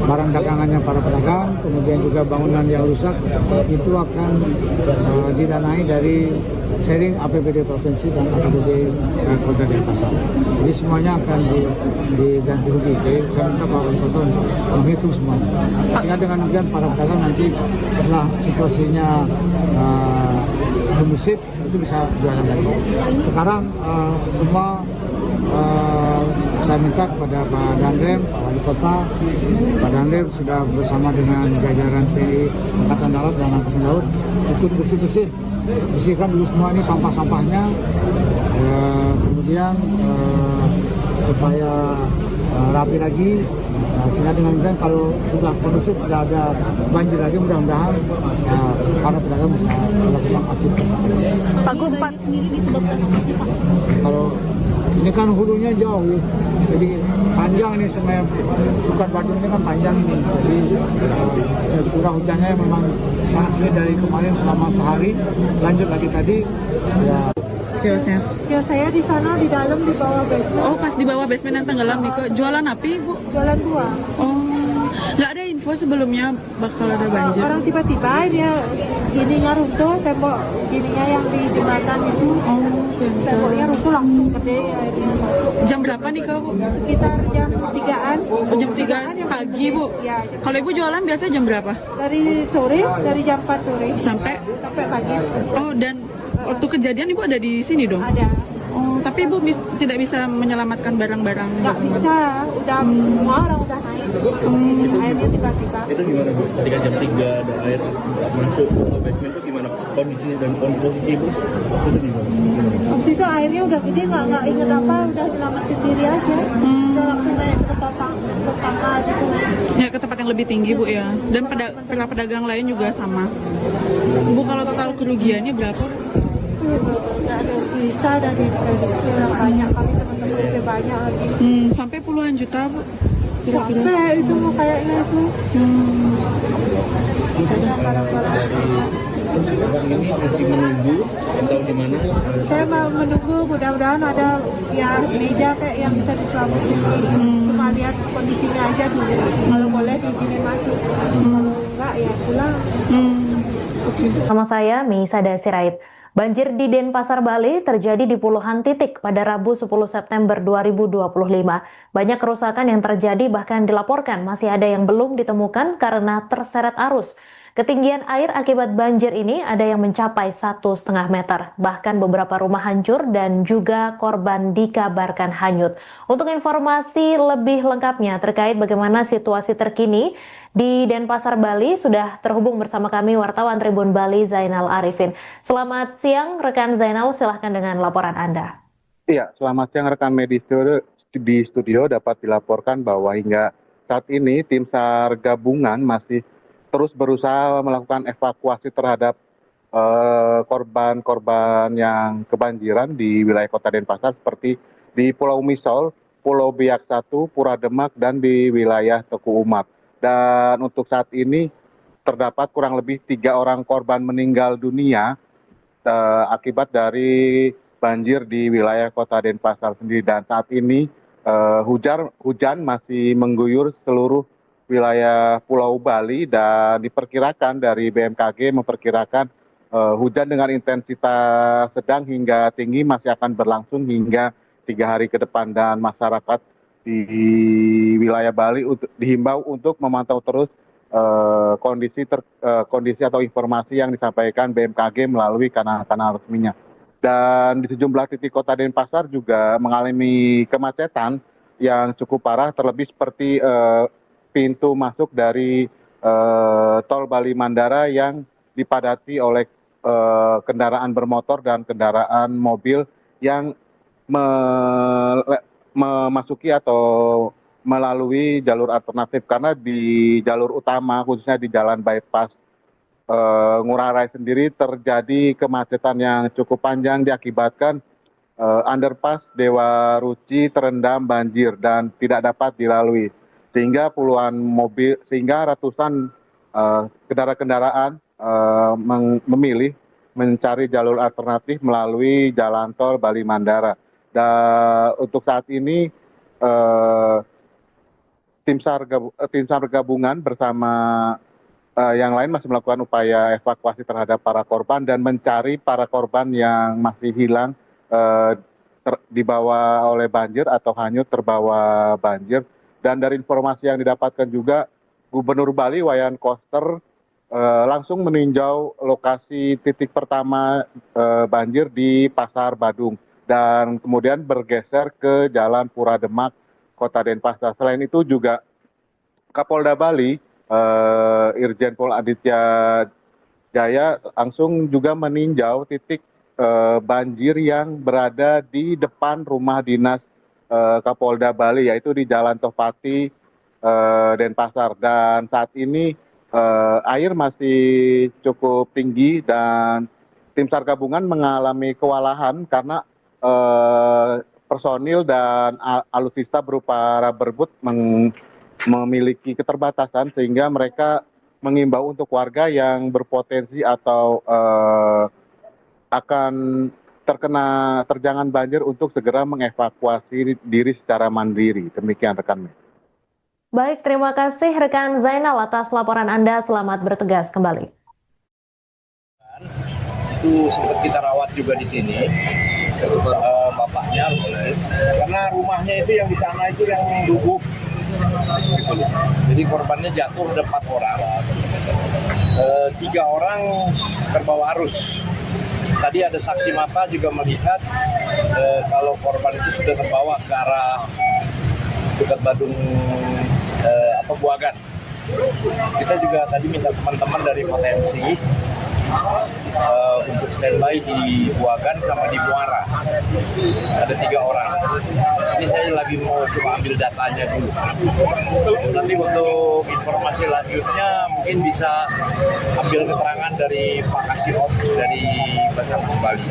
barang dagangannya para pedagang, kemudian juga bangunan yang rusak, itu akan didanai dari sharing APBD Provinsi dan APBD Kota Denpasar. Jadi semuanya akan diganti rugi. Jadi saya minta Pak Wali Kota untuk menghitung semuanya. Sehingga dengan demikian para pedagang nanti setelah situasinya kondusif itu bisa jualan lagi. Sekarang semua saya minta kepada Pak Danrem, Pak Wali Kota, Pak Danrem sudah bersama dengan jajaran TNI Angkatan Darat dan Angkatan Laut ikut bersihkan dulu semua ini sampah-sampahnya, kemudian supaya rapi lagi, sehingga dengan demikian kalau sudah kondusif, tidak ada banjir lagi, mudah-mudahan para pedagang bisa melakukan aktivitas. Pak Gub, sendiri disebabkan apa sih Pak? Kalau ini kan hulunya jauh, jadi panjang ini sungai Tukat Badung ini kan panjang ini. Jadi curah hujannya memang sangat tinggi dari kemarin selama sehari, lanjut lagi tadi. Ya. Kiosnya? Kios saya di sana di dalam di bawah basement. Oh, pas di bawah basement yang tenggelam nih, jualan api Bu? Jualan buah. Oh, nggak ada info sebelumnya bakal ada banjir? Orang tiba-tiba dia gininya runtuh, tembok gininya yang di jembatan itu. Oh, temboknya runtuh langsung gede airnya masuk. Jam berapa nih Kak Bu? Sekitar jam 3-an. Oh, jam 3 pagi Bu? Ya. Kalau Ibu jualan biasanya jam berapa? Dari sore, dari jam 4 sore. Sampai pagi. Oh, dan waktu kejadian Ibu ada di sini dong? Ada. Oh, tapi Ibu tidak bisa menyelamatkan barang-barang? Nggak bisa, udah semua orang udah naik. Airnya tiba-tiba. Itu gimana Bu? Ketika jam 3 ada air masuk ke basement itu gimana kondisi dan posisi Ibu itu gimana? Waktu itu airnya udah gede, nggak inget apa, udah nyelamatin diri aja. Udah langsung naik ke tangga gitu. Ya, ke tempat yang lebih tinggi Bu ya. Dan para pedagang lain juga sama. Bu, kalau total kerugiannya berapa? Nggak ada bisa dari prediksi yang banyak kali, teman-teman lebih banyak lagi. Sampai puluhan juta Bu? Kira-kira? Sampai itu kayaknya itu. Ada barang-barang Terus abang ini masih menunggu atau di mana? Saya mau menunggu, mudah-mudahan ada ya meja kayak yang bisa diselamatin. Cuma lihat kondisinya aja dulu. Kalau boleh diizinin masuk. Kalau enggak ya pulang. Sama saya, Meisada Sirait. Banjir di Denpasar, Bali terjadi di puluhan titik pada Rabu 10 September 2025. Banyak kerusakan yang terjadi bahkan dilaporkan masih ada yang belum ditemukan karena terseret arus. Ketinggian air akibat banjir ini ada yang mencapai 1,5 meter. Bahkan beberapa rumah hancur dan juga korban dikabarkan hanyut. Untuk informasi lebih lengkapnya terkait bagaimana situasi terkini di Denpasar, Bali, sudah terhubung bersama kami wartawan Tribun Bali Zainal Arifin. Selamat siang rekan Zainal, silahkan dengan laporan Anda. Iya, selamat siang rekan media di studio. Dapat dilaporkan bahwa hingga saat ini tim SAR gabungan masih terus berusaha melakukan evakuasi terhadap korban-korban yang kebanjiran di wilayah Kota Denpasar seperti di Pulau Misol, Pulau Biak 1, Pura Demak, dan di wilayah Teku Umap. Dan untuk saat ini terdapat kurang lebih 3 orang korban meninggal dunia akibat dari banjir di wilayah Kota Denpasar sendiri. Dan saat ini hujan masih mengguyur seluruh wilayah Pulau Bali dan diperkirakan dari BMKG memperkirakan hujan dengan intensitas sedang hingga tinggi masih akan berlangsung hingga 3 hari ke depan, dan masyarakat di wilayah Bali dihimbau untuk memantau terus kondisi atau informasi yang disampaikan BMKG melalui kanal-kanal resminya. Dan di sejumlah titik Kota Denpasar juga mengalami kemacetan yang cukup parah, terlebih seperti pintu masuk dari tol Bali Mandara yang dipadati oleh kendaraan bermotor dan kendaraan mobil yang memasuki atau melalui jalur alternatif, karena di jalur utama khususnya di jalan bypass Ngurah Rai sendiri terjadi kemacetan yang cukup panjang diakibatkan underpass Dewa Ruci terendam banjir dan tidak dapat dilalui, sehingga ratusan kendaraan memilih mencari jalur alternatif melalui jalan tol Bali Mandara. Dan untuk saat ini tim SAR gabungan bersama yang lain masih melakukan upaya evakuasi terhadap para korban dan mencari para korban yang masih hilang dibawa oleh banjir atau hanyut terbawa banjir. Dan dari informasi yang didapatkan juga, Gubernur Bali Wayan Koster langsung meninjau lokasi titik pertama banjir di Pasar Badung dan kemudian bergeser ke Jalan Pura Demak, Kota Denpasar. Selain itu juga Kapolda Bali Irjen Pol Aditya Jaya langsung juga meninjau titik banjir yang berada di depan rumah dinas Kapolda Bali, yaitu di Jalan Topati Denpasar. Dan saat ini air masih cukup tinggi dan tim SAR gabungan mengalami kewalahan karena personil dan alutsista berupa rubber boot memiliki keterbatasan, sehingga mereka mengimbau untuk warga yang berpotensi atau akan terjangan banjir untuk segera mengevakuasi diri secara mandiri. Demikian rekan. Baik, terima kasih rekan Zainal atas laporan Anda. Selamat bertugas kembali. Itu sempat kita rawat juga di sini, bapaknya, karena rumahnya itu yang di sana itu yang rubuh. Gitu. Jadi korbannya jatuh ada 4 orang, 3 orang terbawa arus. Tadi ada saksi mata juga melihat kalau korban itu sudah terbawa ke arah dekat Badung Buagan. Kita juga tadi minta teman-teman dari Potensi untuk standby di Buagan sama di Muara. Ada 3 orang. Ini saya lagi mau coba ambil datanya dulu. Nanti untuk informasi lanjutnya mungkin bisa ambil keterangan dari Pak Kasihop dari Basarnas Bali.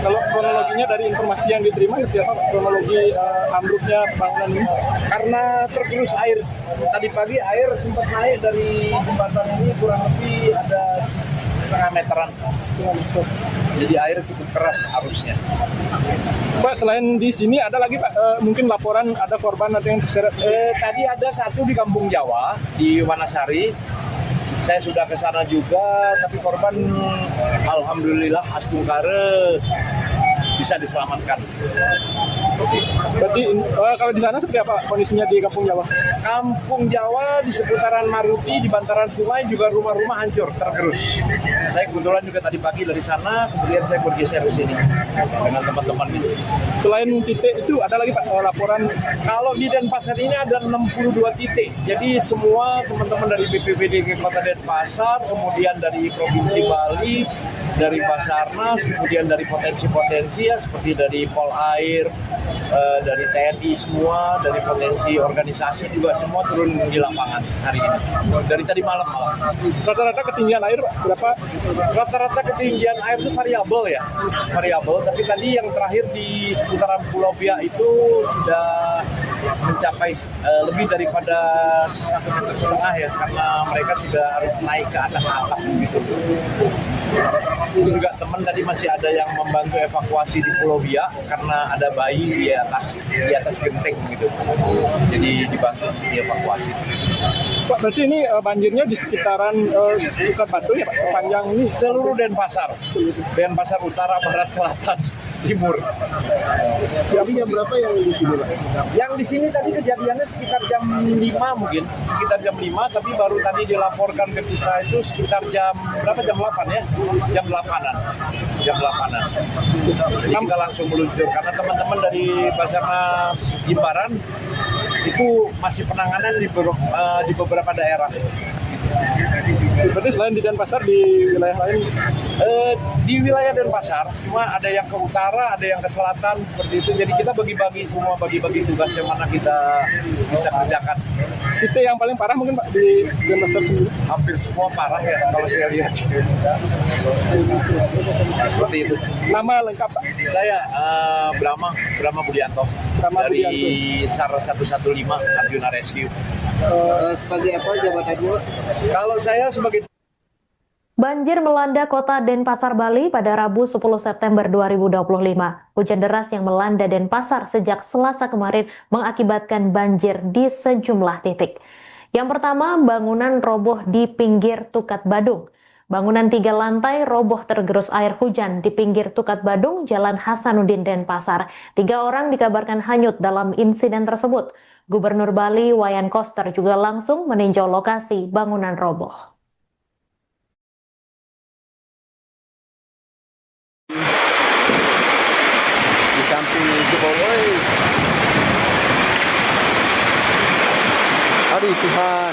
Kalau kronologinya dari informasi yang diterima, seperti apa kronologi ambruknya bangunan ini? Karena tergerus air. Tadi pagi air sempat naik dari jembatan ini kurang lebih ada setengah meteran. Jadi air cukup keras arusnya. Pak, selain di sini ada lagi Pak, mungkin laporan ada korban atau yang terseret? Tadi ada satu di Kampung Jawa, di Wanasari. Saya sudah ke sana juga, tapi korban alhamdulillah astungkare bisa diselamatkan. Berarti kalau di sana seperti apa kondisinya di Kampung Jawa? Kampung Jawa di seputaran Maruti, di bantaran sungai juga rumah-rumah hancur, tergerus. Saya kebetulan juga tadi pagi dari sana, kemudian saya bergeser ke sini dengan teman-teman itu. Selain titik itu ada lagi Pak laporan? Kalau di Denpasar ini ada 62 titik. Jadi semua teman-teman dari BPBD Kota Denpasar, kemudian dari Provinsi Bali, dari Basarnas, kemudian dari potensi-potensi ya seperti dari Polair, dari TNI semua, dari potensi organisasi juga semua turun di lapangan hari ini. Dari tadi malam malah. Rata-rata ketinggian air Pak berapa? Rata-rata ketinggian air itu variabel ya, variabel. Tapi tadi yang terakhir di seputaran Pulau Biak itu sudah mencapai lebih daripada 1,5 meter ya, karena mereka sudah harus naik ke atas atap gitu. Itu juga teman tadi masih ada yang membantu evakuasi di Pulau Biak karena ada bayi di atas genteng gitu. Jadi dibantu dievakuasi. Pak, berarti ini banjirnya di sekitaran Tukat Batu ya Pak, sepanjang ini? Seluruh Denpasar. Denpasar Utara, Barat, Selatan, Timur. Tadi jam berapa yang di sini Pak? Yang di sini tadi kejadiannya sekitar jam 5 mungkin, sekitar jam 5, tapi baru tadi dilaporkan ke kita itu sekitar jam berapa? Jam 8 ya? Jam 8-an. Jam 8-an. Jadi kita langsung meluncur karena teman-teman dari Basarnas Jimbaran itu masih penanganan di beberapa daerah. Berarti selain di Denpasar di wilayah lain? Di wilayah Denpasar, cuma ada yang ke utara, ada yang ke selatan, seperti itu. Jadi kita bagi-bagi tugas yang mana kita bisa kerjakan. Titik yang paling parah mungkin Pak di Denpasar sendiri? Hampir semua parah ya kalau saya lihat. Seperti itu. Nama lengkap Pak? Saya Brahma Budianto dari SAR 115 Arjuna Rescue. Sebagai apa jabatannya? Kalau saya sebagai Banjir melanda kota Denpasar, Bali pada Rabu 10 September 2025. Hujan deras yang melanda Denpasar sejak Selasa kemarin mengakibatkan banjir di sejumlah titik. Yang pertama, bangunan roboh di pinggir Tukat Badung. Bangunan 3 lantai roboh tergerus air hujan di pinggir Tukat Badung, Jalan Hasanuddin, Denpasar. 3 orang dikabarkan hanyut dalam insiden tersebut. Gubernur Bali, Wayan Koster, juga langsung meninjau lokasi bangunan roboh. Di samping jebol, aduh Tuhan,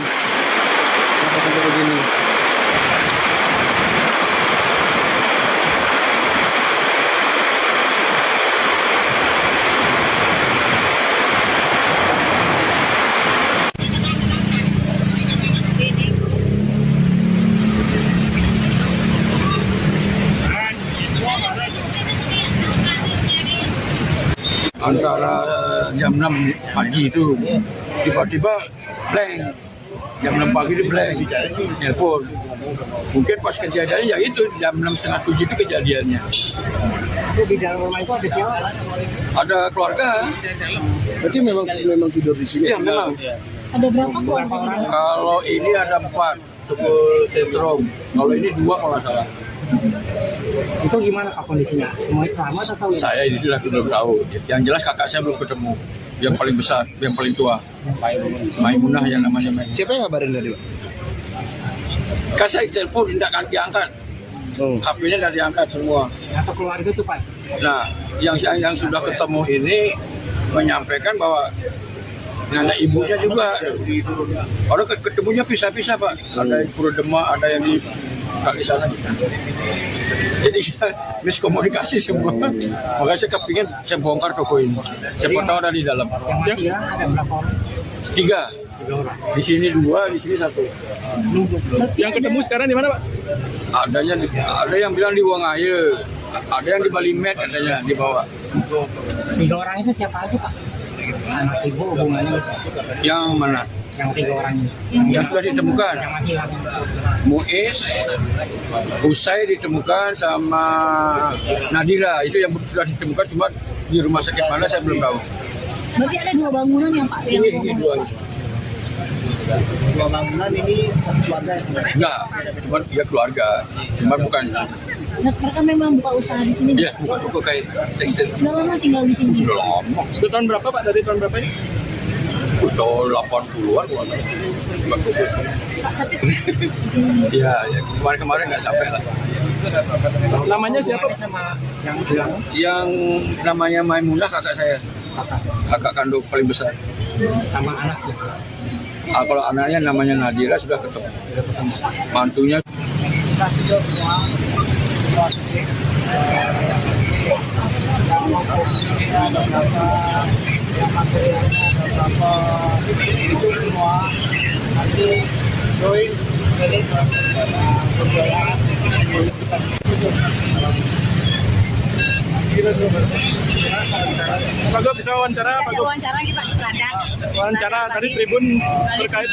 kenapa sampai begini? Antara jam 6 pagi itu tiba-tiba blank, jam 6 pagi itu blank, telepon. Mungkin pas kejadiannya ya itu jam 6:30 itu kejadiannya. Di dalam rumah itu ada siapa? Ada keluarga. Berarti memang tidur di sini. Iya memang. Ada berapa keluarga? Kalau ini ada 4 toko sentrum. Kalau ini 2 kalau nggak salah. Itu gimana Pak kondisinya? Semuanya selamat atau? Saya ini belum tahu. Yang jelas kakak saya belum ketemu. Yang paling besar, yang paling tua. Maimunah yang namanya Maimunah. Siapa yang ngabarin tadi Pak? Kan saya telepon tidak akan diangkat. HP-nya tidak diangkat semua. Atau keluarga tuh Pak? Nah, yang sudah ketemu ini menyampaikan bahwa anak ibunya juga. Orang ketemunya pisah-pisah Pak. Ada yang Pura Demak, ada yang di kali sana. Jadi kita miskomunikasi semua. Makanya saya kepingin saya bongkar toko ini. Siapa tahu ada di dalam. Yang ada berapa orang? 3. Di sini 2, di sini 1. Yang ketemu sekarang di mana Pak? Ada yang bilang di Wangaya, ada yang di Balimet katanya di bawah. 3 orang itu siapa aja Pak? Anak ibu hubungannya? Yang mana? Yang 3 orang ini. Yang sudah ditemukan. Yang masih Muiz, Usai ditemukan sama Nadira, itu yang sudah ditemukan, cuma di rumah sakit mana saya belum tahu. Berarti ada 2 bangunan yang Pak? Ini dua. 2 bangunan ini satu keluarga. Enggak, cuma ya keluarga, cuma bukan. Nah, mereka memang buka usaha di sini. Iya, bukan kayak tekstil. Sudah lama tinggal di sini. Sudah lama. Sudah tahun berapa Pak? Dari tahun berapa ini? Tahun 80-an. Tapi Iya, ya, kemarin-kemarin nggak sampai lah. Namanya siapa? Yang bilang Yang namanya Maimunah kakak saya, kakak kandung paling besar. sama anaknya. Kalau anaknya namanya Nadira sudah ketemu. Mantunya Pak Go bisa wawancara Pak Go? wawancara kita ada. Wawancara dari Tribun terkait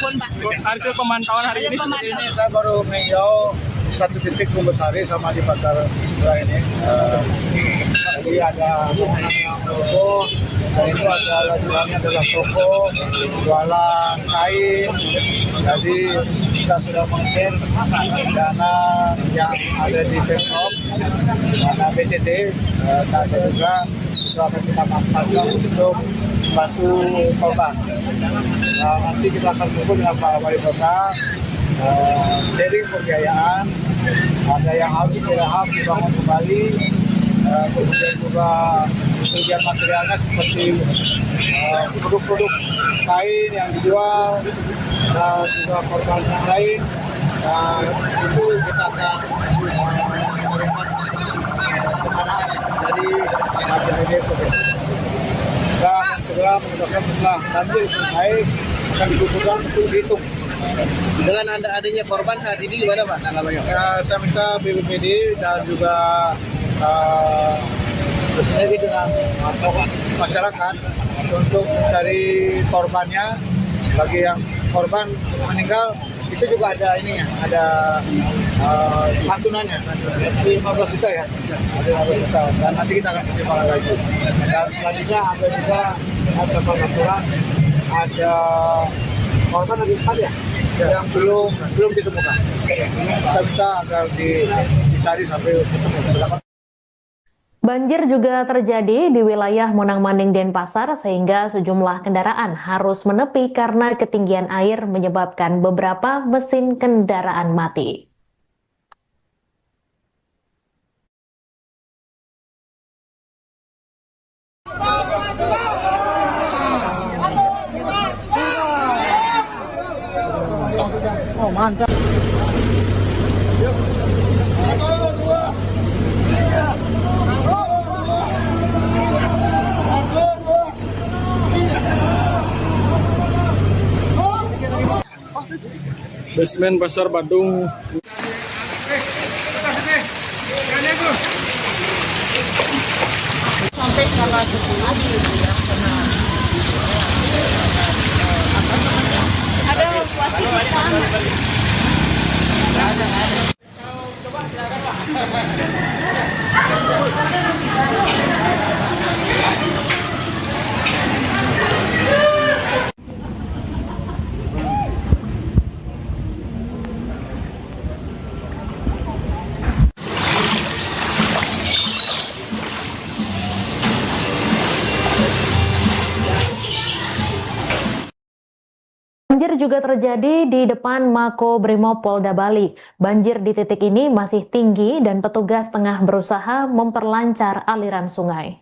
hasil pemantauan hari ini. Ini saya baru meninjau satu titik Kumbesari sama di pasar sebelah ini. Jadi ada yang toko, dan itu ada jualannya adalah toko, jualan kain. Jadi kita sudah mengcek dana yang ada di Pemprov, dana BCT, dan juga sudah kita manfaatkan untuk bantu korban. Nah, nanti kita akan tunggu dengan Pak Wali Kota, sharing pembiayaan, ada yang harus direhab dibangun kembali, kemudian juga kerugian materialnya seperti produk-produk kain yang dijual dan juga korban yang lain. Itu kita akan memberikan tekanan dari APBD provinsi. Dan segera menyebabkan setelah banjir selesai akan dikumpulkan untuk dihitung. Dengan adanya korban saat ini gimana Pak tanggapannya? Saya minta BPBD dan juga bersinergi dengan masyarakat untuk mencari korbannya. Bagi yang korban meninggal itu juga ada ininya, ada santunannya 15 juta ya, ada 15 juta, dan nanti kita akan pertimbangkan lagi. Dan selanjutnya ada juga ada laporan ada korban lagi 4 ya yang belum ditemukan. Saya minta agar dicari sampai ketemu. Banjir juga terjadi di wilayah Monang-Manding Denpasar sehingga sejumlah kendaraan harus menepi karena ketinggian air menyebabkan beberapa mesin kendaraan mati. Oh mantap. Basement Pasar Badung. Sampai tanggal 10 ada Banjir juga terjadi di depan Mako Brimob Polda Bali. Banjir di titik ini masih tinggi dan petugas tengah berusaha memperlancar aliran sungai.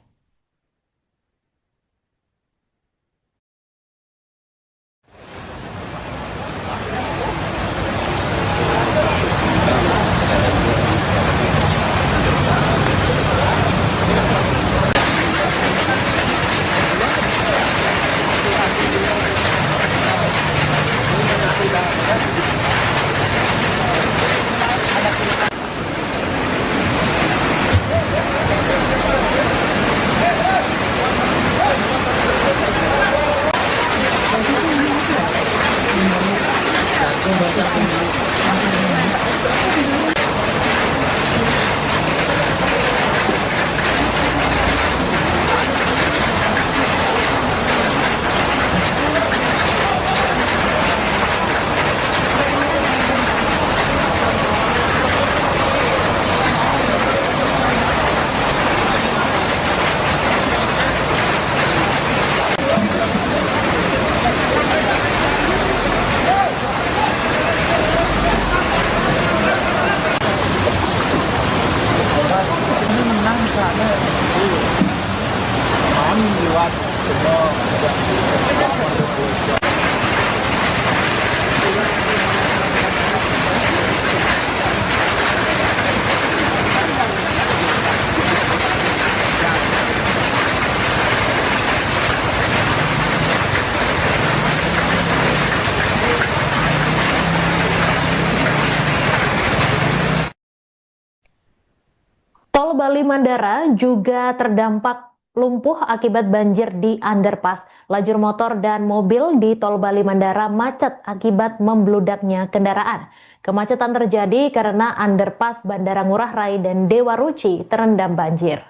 Tol Bali Mandara juga terdampak lumpuh akibat banjir di underpass. Lajur motor dan mobil di Tol Bali Mandara macet akibat membludaknya kendaraan. Kemacetan terjadi karena underpass Bandara Ngurah Rai dan Dewa Ruci terendam banjir.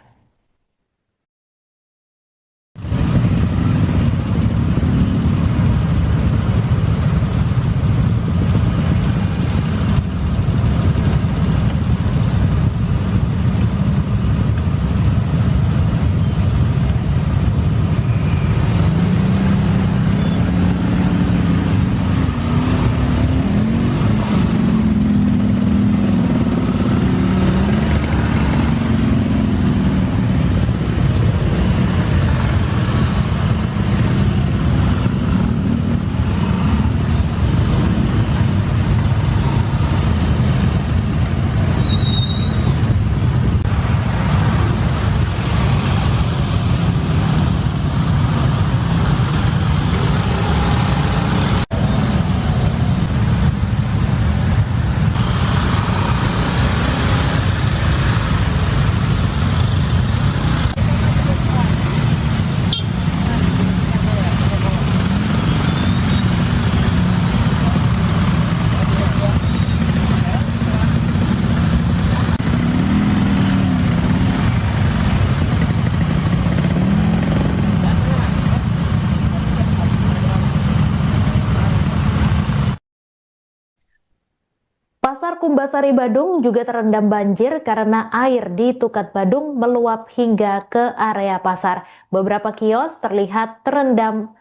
Pasar Kumbasari Badung juga terendam banjir karena air di Tukat Badung meluap hingga ke area pasar. Beberapa kios terlihat terendam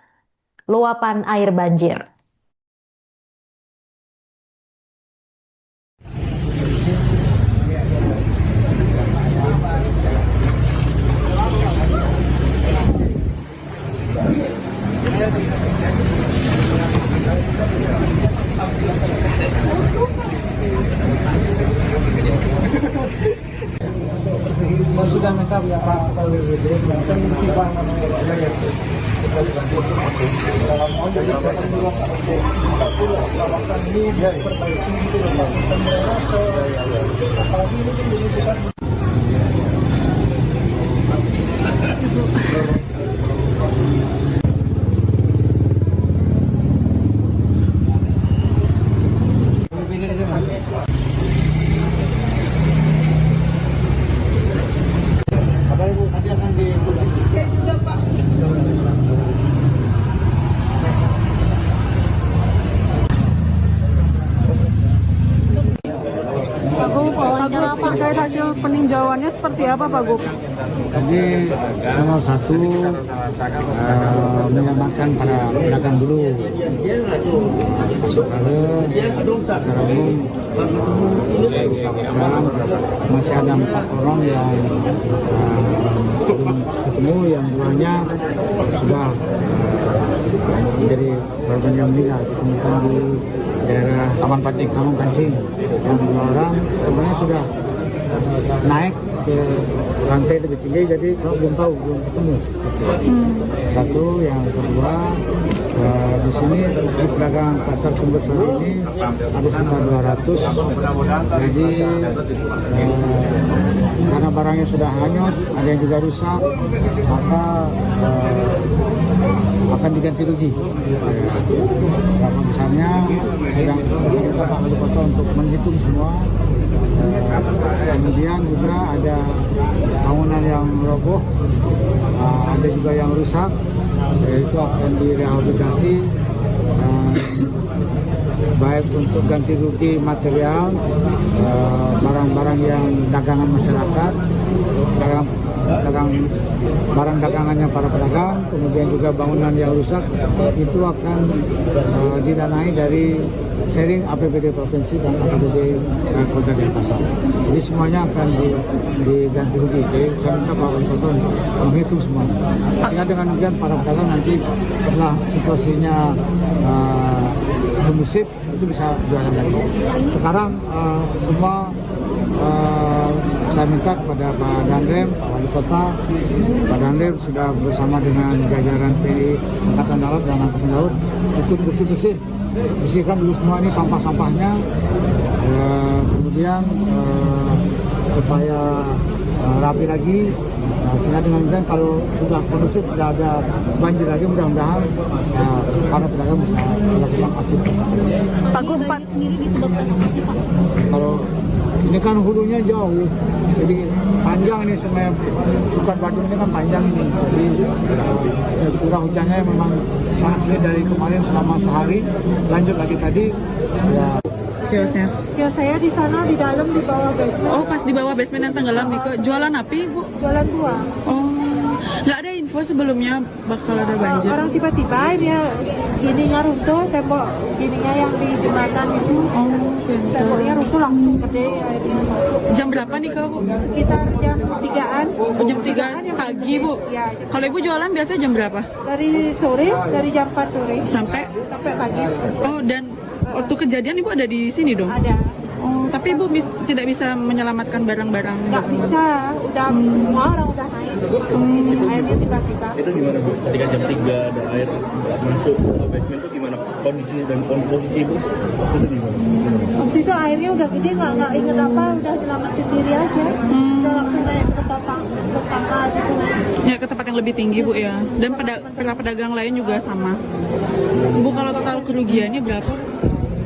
luapan air banjir. Sudah minta Pak BPD terkait hasil peninjauannya seperti apa Pak Gub? Tadi nomor satu menyelamatkan para pedagang dulu. Secara umum masih ada 4 orang yang belum ketemu, yang duanya sudah menjadi korban yang meninggal ditemukan di daerah Taman Kancing. Yang 2 orang sebenarnya sudah naik ke lantai lebih tinggi, jadi kalau belum ketemu. Satu, yang kedua di sini di pedagang pasar Kumbasari ini ada sekitar 200. Jadi karena barangnya sudah hanyut, ada yang juga rusak, maka akan diganti rugi. Berapa besarnya sedang kita Pak Wali Kota untuk menghitung semua. Kemudian juga ada bangunan yang roboh, ada juga yang rusak, itu akan direhabilitasi, baik untuk ganti rugi material, barang-barang yang dagangan masyarakat, barang dagangannya para pedagang, kemudian juga bangunan yang rusak itu akan didanai dari sharing APBD provinsi dan APBD Kota Denpasar. Jadi semuanya akan diganti rugi. Jadi saya minta Pak Wali Kota untuk menghitung semuanya. Sehingga dengan demikian para pedagang nanti setelah situasinya kondusif itu bisa jualan lagi. Sekarang semua saya minta kepada Pak Danrem, Pak Wali Kota, Pak Danrem sudah bersama dengan jajaran TNI Angkatan Darat dan Angkatan Laut ikut bersihkan dulu semua ini sampah-sampahnya, kemudian supaya rapi lagi, sehingga dengan kalau sudah kondusif, tidak ada banjir lagi, mudah-mudahan para pedagang bisa melakukan aktivitas. Pak Gub, sendiri disebabkan apa sih Pak? Kalau ini kan hulunya jauh, jadi panjang ini sebenarnya, bukan Badung ini kan panjang ini. Jadi curah hujannya memang sangat dari kemarin selama sehari, lanjut lagi tadi. Ya. Kiosnya. Kios saya di sana di dalam di bawah basement. Oh, pas di bawah basement yang tenggelam nih, kok jualan api, Bu? Jualan buah. Oh, nggak ada info sebelumnya bakal ada banjir? Orang tiba-tiba airnya gininya runtuh, tembok gininya yang di jembatan itu. Oh, temboknya runtuh langsung gede airnya masuk. Jam berapa nih Kak, Bu? Sekitar jam 3-an. Oh, jam 3 pagi, Bu? Ya. Kalau Ibu jualan biasa jam berapa? Dari sore, dari jam 4 sore. Sampai pagi. Oh, dan waktu kejadian Ibu ada di sini dong? Ada. Oh, tapi Ibu tidak bisa menyelamatkan barang-barang? Nggak bisa, udah semua orang udah naik. Airnya tiba-tiba. Itu gimana Bu? Ketika jam 3 ada air masuk ke basement itu gimana kondisi dan posisi Ibu? Itu gimana? Waktu itu airnya udah gede, nggak inget apa, udah nyelamatin diri aja. Udah langsung naik ke tangga gitu. Ya, ke tempat yang lebih tinggi Bu ya. Dan para pedagang lain juga sama. Bu, kalau total kerugiannya berapa?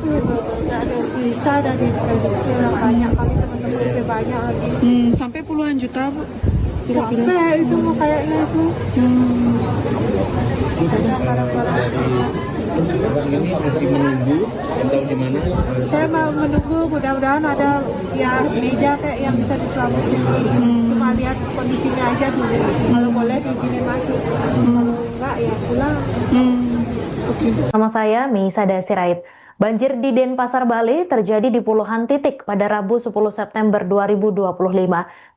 Nggak ada bisa dari prediksi orang banyak kali, teman-teman lebih banyak lagi. Sampai puluhan juta Bu? Sampai itu kayaknya itu. Orang ini masih menunggu atau di mana? Saya mau menunggu, mudah-mudahan ada ya meja kayak yang bisa diselamatin. Cuma lihat kondisinya aja dulu. Kalau boleh diizinin masuk. Kalau enggak ya pulang. Sama saya Meisada Sirait. Banjir di Denpasar, Bali terjadi di puluhan titik pada Rabu 10 September 2025.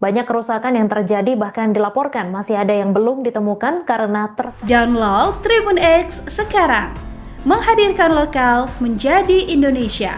Banyak kerusakan yang terjadi bahkan dilaporkan masih ada yang belum ditemukan karena Download Tribun X sekarang. Menghadirkan lokal menjadi Indonesia.